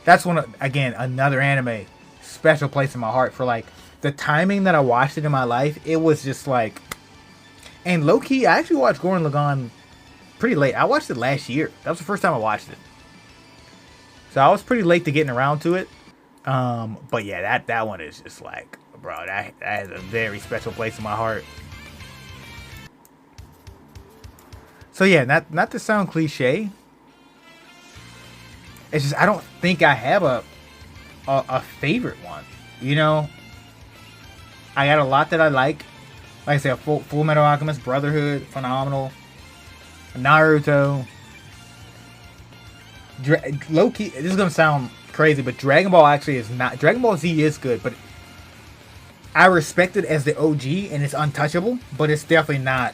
That's one of, again, another anime. Special place in my heart for like... The timing that I watched it in my life, it was just like... And low-key, I actually watched Gurren Lagann pretty late. I watched it last year. That was the first time I watched it. So I was pretty late to getting around to it. But yeah, that one is just like, bro, that has a very special place in my heart. So yeah, not to sound cliche. It's just I don't think I have a favorite one. You know, I got a lot that I like. Like I said, Full Metal Alchemist Brotherhood, phenomenal. Naruto. Low key, this is gonna sound crazy, but Dragon Ball actually is not. Dragon Ball Z is good, but I respect it as the OG, and it's untouchable. But it's definitely not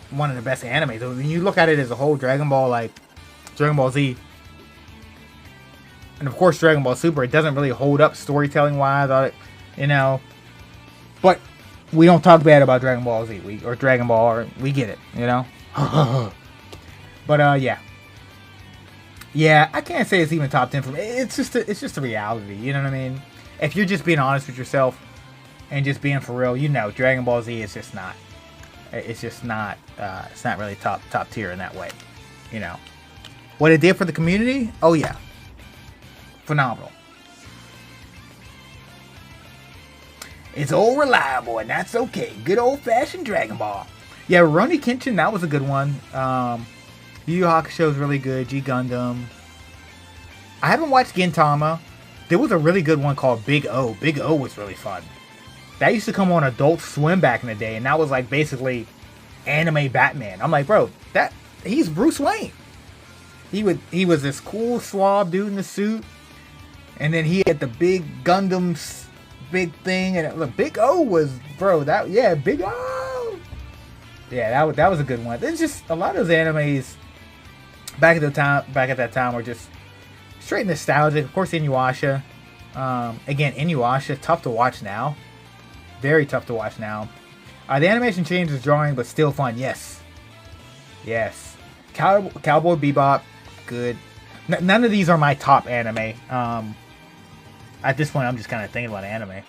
one of the best animes. So when you look at it as a whole, Dragon Ball, like Dragon Ball Z, and of course Dragon Ball Super, it doesn't really hold up storytelling wise, you know. But we don't talk bad about Dragon Ball Z, or Dragon Ball, or we get it, you know. But yeah. Yeah, I can't say it's even top 10 for me. It's just a reality, you know what I mean? If you're just being honest with yourself and just being for real, you know, Dragon Ball Z is just not. It's just not. It's not really top tier in that way, you know. What it did for the community? Oh yeah, phenomenal. It's all reliable, and that's okay. Good old fashioned Dragon Ball. Yeah, Rurouni Kenshin, that was a good one. Yu Yu Hakusho is really good. G Gundam. I haven't watched Gintama. There was a really good one called Big O. Big O was really fun. That used to come on Adult Swim back in the day, and that was like basically anime Batman. I'm like, bro, he's Bruce Wayne. He was this cool suave dude in the suit, and then he had the big Gundam big thing, and look, Big O was, bro, Big O. Yeah, that was a good one. It's just a lot of those animes back at that time were just straight nostalgic. Of course, Inuyasha. Again, Inuyasha, tough to watch now. Very tough to watch now. The animation changes drawing, but still fun. Yes. Cowboy Bebop, good. None of these are my top anime. At this point, I'm just kind of thinking about anime.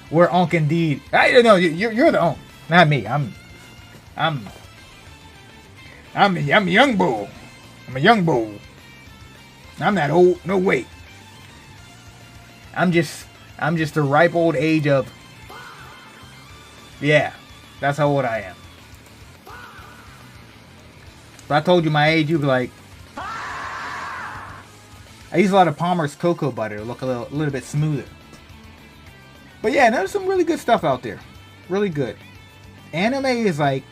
We're Onk indeed. No, you're the Onk, not me. I'm a young bull. I'm a young bull. I'm not old. No wait. I'm just the ripe old age of. Yeah, that's how old I am. If I told you my age, you'd be like. I use a lot of Palmer's cocoa butter to look a little bit smoother. But yeah, there's some really good stuff out there. Really good. Anime is like,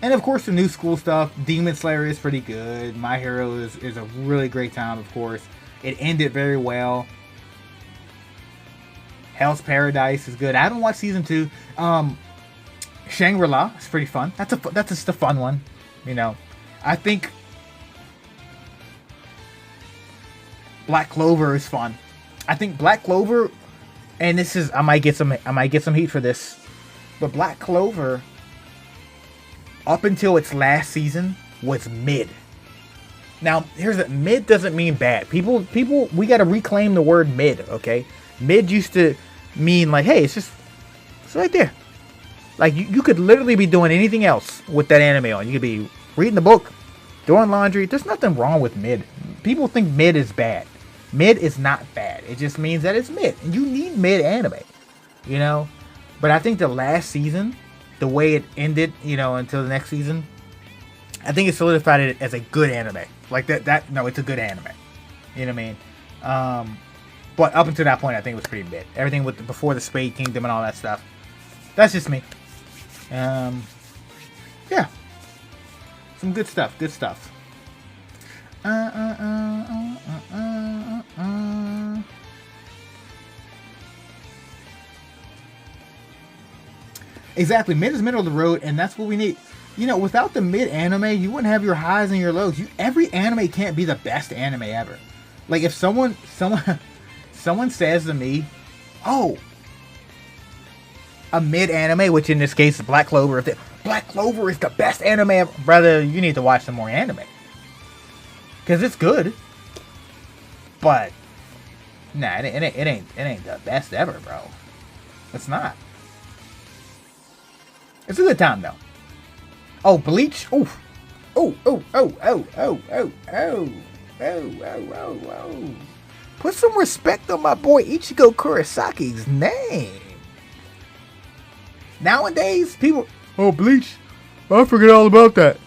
and of course the new school stuff. Demon Slayer is pretty good. My Hero is a really great time, of course. It ended very well. Hell's Paradise is good. I haven't watched season 2. Shangri-La is pretty fun. That's just a fun one. You know, I think Black Clover is fun. I think Black Clover, and this is I might get some heat for this, but Black Clover up until its last season was mid. Now here's the mid doesn't mean bad. People we got to reclaim the word mid, okay? Mid used to mean like, hey, it's right there. Like you could literally be doing anything else with that anime on. You could be reading the book, doing laundry. There's nothing wrong with mid. People think mid is bad. Mid is not bad. It just means that it's mid. And you need mid anime. You know? But I think the last season, the way it ended, you know, until the next season, I think it solidified it as a good anime. Like no, it's a good anime. You know what I mean? But up until that point, I think it was pretty mid. Everything with before the Spade Kingdom and all that stuff. That's just me. Yeah. Some good stuff. Good stuff. Exactly. Mid is middle of the road, and that's what we need. You know, without the mid anime, you wouldn't have your highs and your lows. Every anime can't be the best anime ever. Like if someone says to me, "Oh, a mid anime," which in this case is Black Clover. If Black Clover is the best anime ever, brother, you need to watch some more anime. Because it's good. But nah, it ain't the best ever, bro. It's not. It's a good time though. Oh, Bleach. Oof. Oh, oh, oh, oh, oh, oh, oh, oh, oh, oh, oh. Put some respect on my boy Ichigo Kurisaki's name. Nowadays, people... Oh, Bleach. I forget all about that.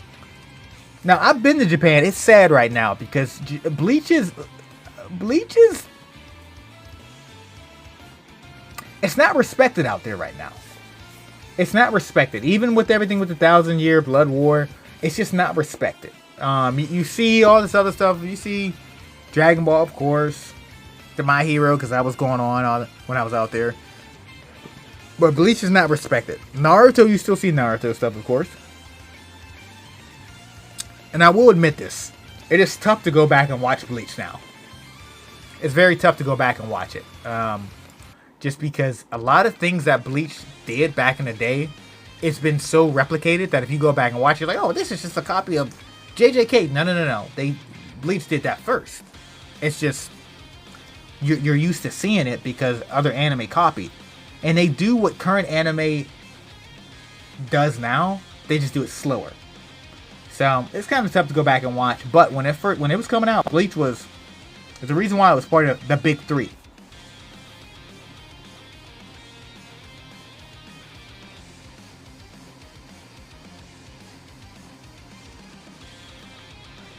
Now, I've been to Japan. It's sad right now because Bleach is... It's not respected out there right now. It's not respected. Even with everything with the 1,000-year Blood War, it's just not respected. You see all this other stuff. You see Dragon Ball, of course. The My Hero, because that was going on when I was out there. But Bleach is not respected. Naruto, you still see Naruto stuff, of course. And I will admit this. It is tough to go back and watch Bleach now. It's very tough to go back and watch it. Just because a lot of things that Bleach did back in the day, it's been so replicated that if you go back and watch it, you're like, oh, this is just a copy of JJK. No. Bleach did that first. It's just, you're used to seeing it because other anime copied. And they do what current anime does now. They just do it slower. So it's kind of tough to go back and watch. But when it was coming out, Bleach was the reason why it was part of the big three.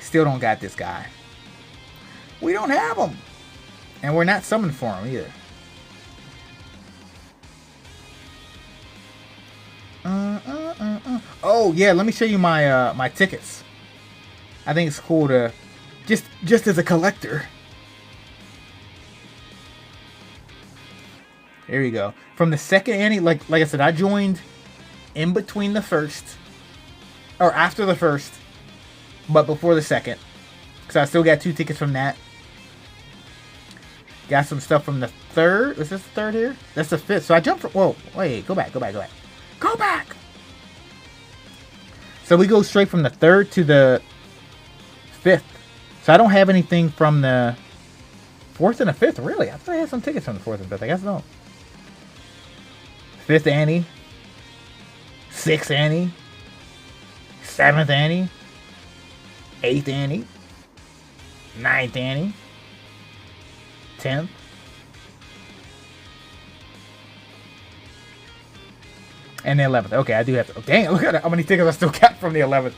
Still don't got this guy. We don't have him. And we're not summoned for him either. Oh yeah, let me show you my my tickets. I think it's cool to just as a collector. Here you go. From the second anime, like I said, I joined in between the first or after the first, but before the second, because I still got 2 tickets from that. Got some stuff from the third. Is this the third here? That's the 5th. So I jumped from... Whoa, wait, go back. Go back! So we go straight from the 3rd to the 5th. So I don't have anything from the 4th and the 5th, really. I thought I had some tickets from the 4th and 5th. I guess no. 5th Annie. 6th Annie. 7th Annie. 8th Annie. 9th Annie. 10th. And the 11th. Okay, I do have to... Oh, dang, look at how many tickets I still got from the 11th.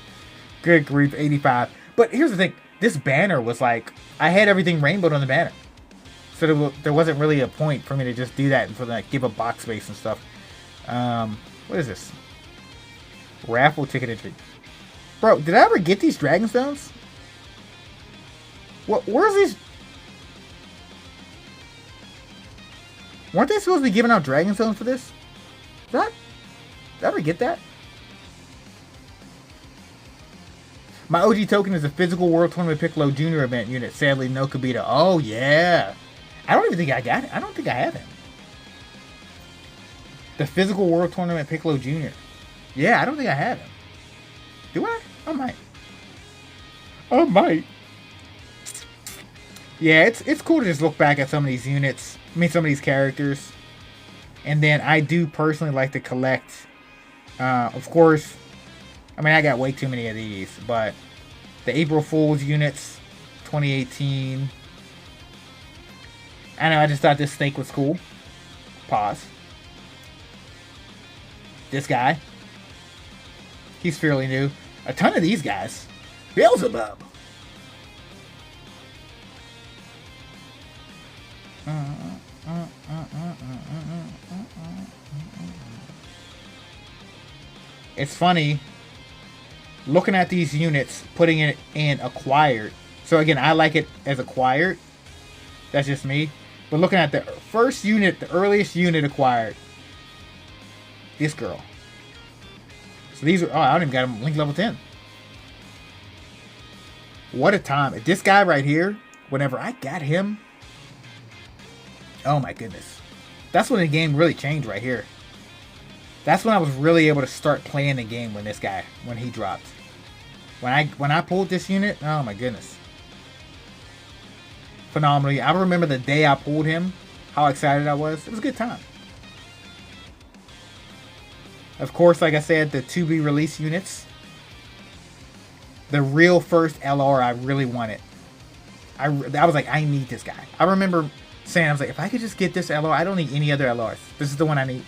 Good grief, 85. But here's the thing. This banner was like... I had everything rainbowed on the banner. So there wasn't really a point for me to just do that and for like give a box space and stuff. What is this? Raffle ticket entry. Bro, did I ever get these Dragon Stones? Where's these... Weren't they supposed to be giving out Dragon Stones for this? Did I ever get that? My OG token is a physical World Tournament Piccolo Jr. event unit. Sadly, no Kibito. Oh, yeah. I don't even think I got it. I don't think I have him. The physical World Tournament Piccolo Jr. Yeah, I don't think I have him. Do I? I might. I might. Yeah, it's cool to just look back at some of these units. I mean, some of these characters. And then I do personally like to collect, of course, I mean, I got way too many of these, but the April Fool's units, 2018. I know, I just thought this snake was cool. Pause. This guy. He's fairly new. A ton of these guys. Beelzebub. It's funny looking at these units, putting it in acquired. So again, I like it as acquired. That's just me. But looking at the first unit, the earliest unit acquired, this girl. So these are, oh, I don't even got him link level 10. What a time. This guy right here, whenever I got him, oh my goodness. That's when the game really changed right here. That's when I was really able to start playing the game when he dropped. When I pulled this unit, oh my goodness. Phenomenally. I remember the day I pulled him, how excited I was. It was a good time. Of course, like I said, the to-be released units. The real first LR I really wanted. I was like, I need this guy. I remember saying, I was like, if I could just get this LR, I don't need any other LRs. This is the one I need.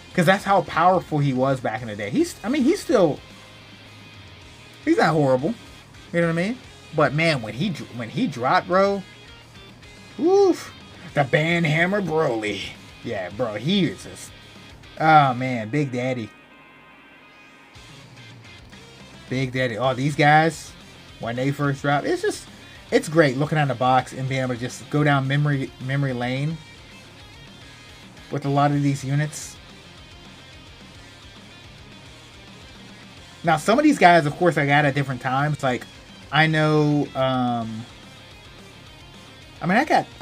Because that's how powerful he was back in the day. He's not horrible. You know what I mean? But man, when he dropped, bro, oof, the Banhammer Broly. Yeah, bro, he is just, oh man, Big Daddy. Big Daddy. Oh, these guys, when they first dropped, it's great looking on the box and being able to just go down memory lane with a lot of these units. Now, some of these guys, of course, I got at different times. Like, I know, I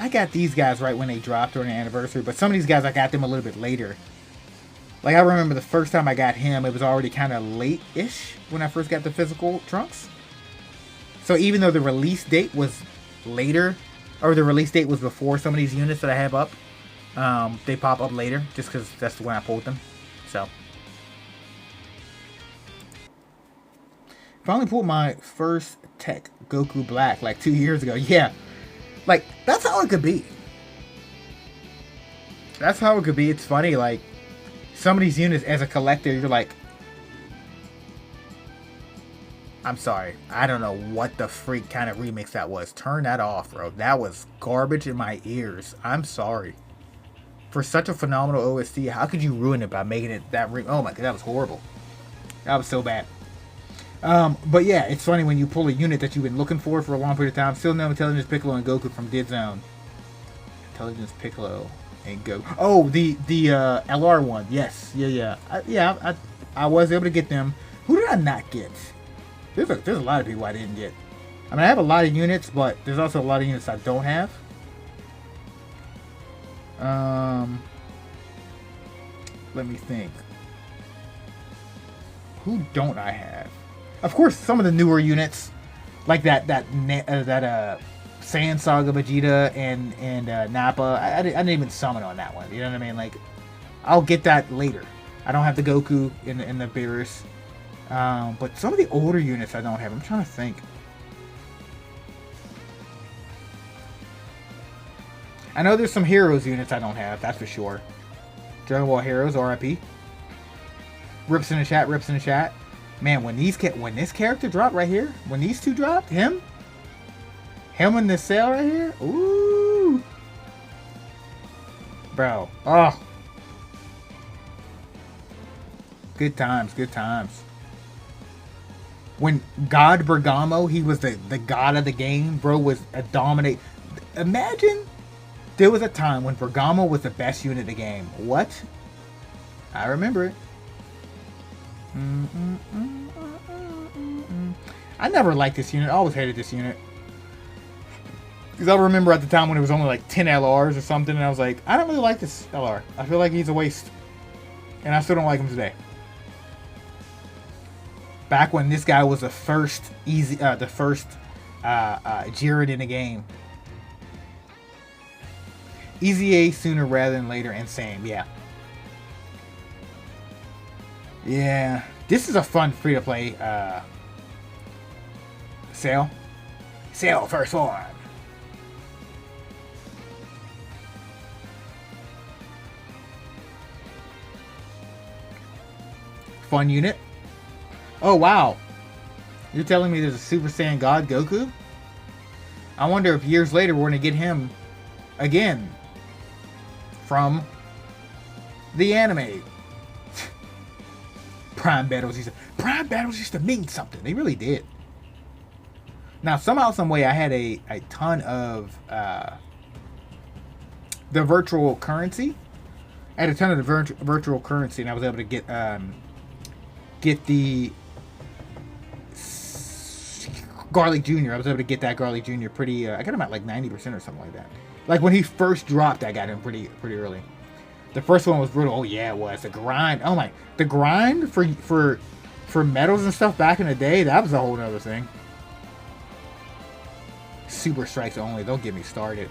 got these guys right when they dropped during the anniversary, but some of these guys, I got them a little bit later. Like, I remember the first time I got him, it was already kind of late-ish when I first got the physical Trunks. So even though the release date was later, or the release date was before some of these units that I have up, they pop up later, just because that's when I pulled them. So. Finally pulled my first Tech Goku Black like 2 years ago. Yeah. Like, that's how it could be. That's how it could be. It's funny, like, some of these units as a collector, you're like, I'm sorry. I don't know what the freak kind of remix that was. Turn that off, bro. That was garbage in my ears. I'm sorry. For such a phenomenal OST, how could you ruin it by making it that oh my god, that was horrible. That was so bad. But yeah, it's funny when you pull a unit that you've been looking for a long period of time. Still no Intelligence Piccolo and Goku from Did Zone. Intelligence Piccolo and Goku. Oh, the LR one. Yes. Yeah. I was able to get them. Who did I not get? There's a lot of people I didn't get. I mean, I have a lot of units, but there's also a lot of units I don't have. Let me think. Who don't I have? Of course, some of the newer units, like that Saiyan Saga Vegeta and Nappa. I didn't even summon on that one. You know what I mean? Like, I'll get that later. I don't have the Goku in the Beerus. But some of the older units I don't have. I'm trying to think. I know there's some Heroes units I don't have. That's for sure. Dragon Ball Heroes, RIP. Rips in the chat. Man, when this character dropped right here, when these two dropped, him and this sale right here, ooh, bro, oh, good times. When God Bergamo, he was the god of the game, bro, was a dominate. Imagine there was a time when Bergamo was the best unit in the game. What? I remember it. I never liked this unit. I always hated this unit. Because I remember at the time when it was only like 10 LRs or something, and I was like, I don't really like this LR. I feel like he's a waste. And I still don't like him today. Back when this guy was the first Jiren in the game. Easy A sooner rather than later, and same, yeah. Yeah, this is a fun free-to-play sale. Sale first one. Fun unit. Oh, wow. You're telling me there's a Super Saiyan God Goku? I wonder if years later we're going to get him again from the anime. Prime battles used to mean something. They really did. Now, somehow, some way, I had a ton of the virtual currency. I had a ton of the virtual currency, and I was able to get the Garlic Jr. I was able to get that Garlic Jr. pretty. I got him at like 90% or something like that. Like when he first dropped, I got him pretty early. The first one was brutal. Oh yeah, it was. The grind. Oh my, the grind for medals and stuff back in the day. That was a whole other thing. Super strikes only. Don't get me started.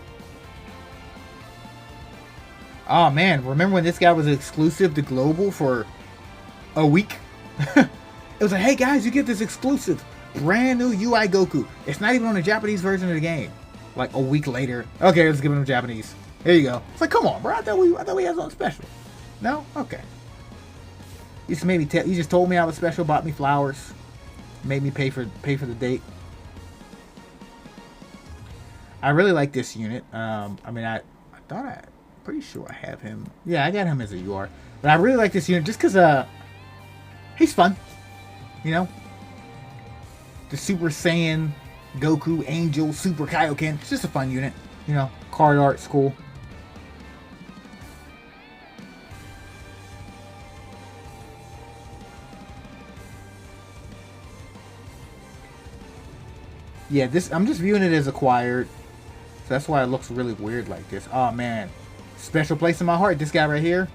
Oh man, remember when this guy was exclusive to global for a week? It was like, hey guys, you get this exclusive brand new UI Goku. It's not even on the Japanese version of the game. Like a week later, okay, let's give them Japanese. Here you go. It's like, come on, bro. I thought we had something special. No, okay. You just made me you just told me I was special, bought me flowers, made me pay for the date. I really like this unit. I mean, I thought pretty sure I have him. Yeah, I got him as a UR, but I really like this unit just because he's fun. You know, the Super Saiyan Goku Angel Super Kaioken. It's just a fun unit. You know, card art's cool. Yeah, I'm just viewing it as acquired. So that's why it looks really weird like this. Oh man. Special place in my heart. This guy right here.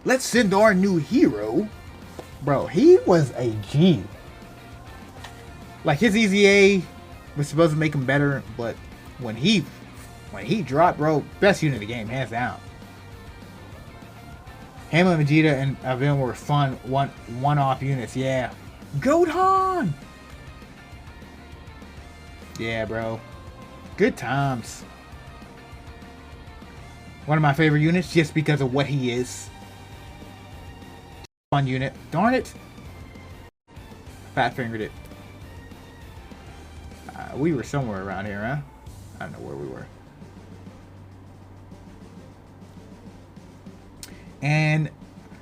Let's send our new hero. Bro, he was a G. Like his EZA was supposed to make him better, but when he dropped, bro, best unit of the game, hands down. Him and Vegeta and Avin were fun one-off units, yeah. Gohan! Yeah, bro. Good times. One of my favorite units just because of what he is. Fun unit. Darn it. Fat fingered it. We were somewhere around here, huh? I don't know where we were. And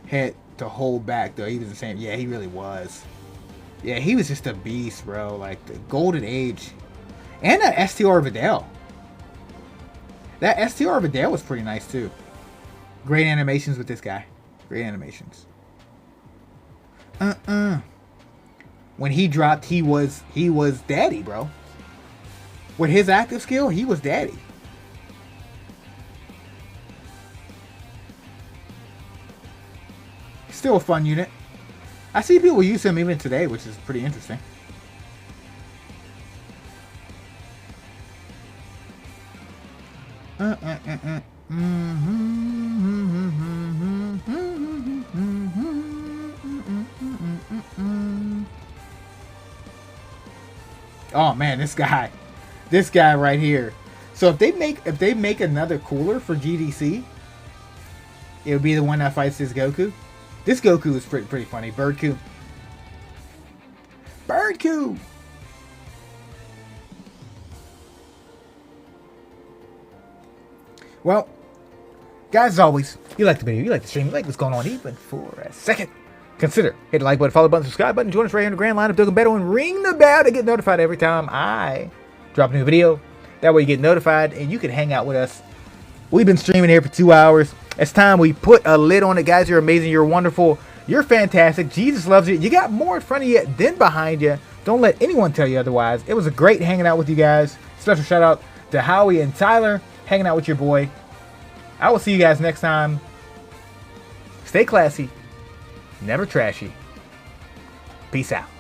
had to hold back though. He was the same. Yeah, he really was. Yeah, he was just a beast, bro. Like the golden age. And that STR Videl. That STR Videl was pretty nice too. Great animations with this guy. Great animations. When he dropped, he was daddy, bro. With his active skill, he was daddy. Still a fun unit. I see people use him even today, which is pretty interesting. Oh man, this guy right here. So if they make another cooler for GDC, it would be the one that fights this Goku. This Goku is pretty funny. Birdku. Birdku. Well, guys, as always, you like the video, you like the stream, you like what's going on even for a second. Consider hit the like button, follow button, subscribe button, join us right here in the grand line of Dokkan Battle, and ring the bell to get notified every time I drop a new video. That way you get notified and you can hang out with us. We've been streaming here for 2 hours. It's time we put a lid on it, guys. You're amazing. You're wonderful. You're fantastic. Jesus loves you. You got more in front of you than behind you. Don't let anyone tell you otherwise. It was a great hanging out with you guys. Special shout out to Howie and Tyler hanging out with your boy. I will see you guys next time. Stay classy. Never trashy. Peace out.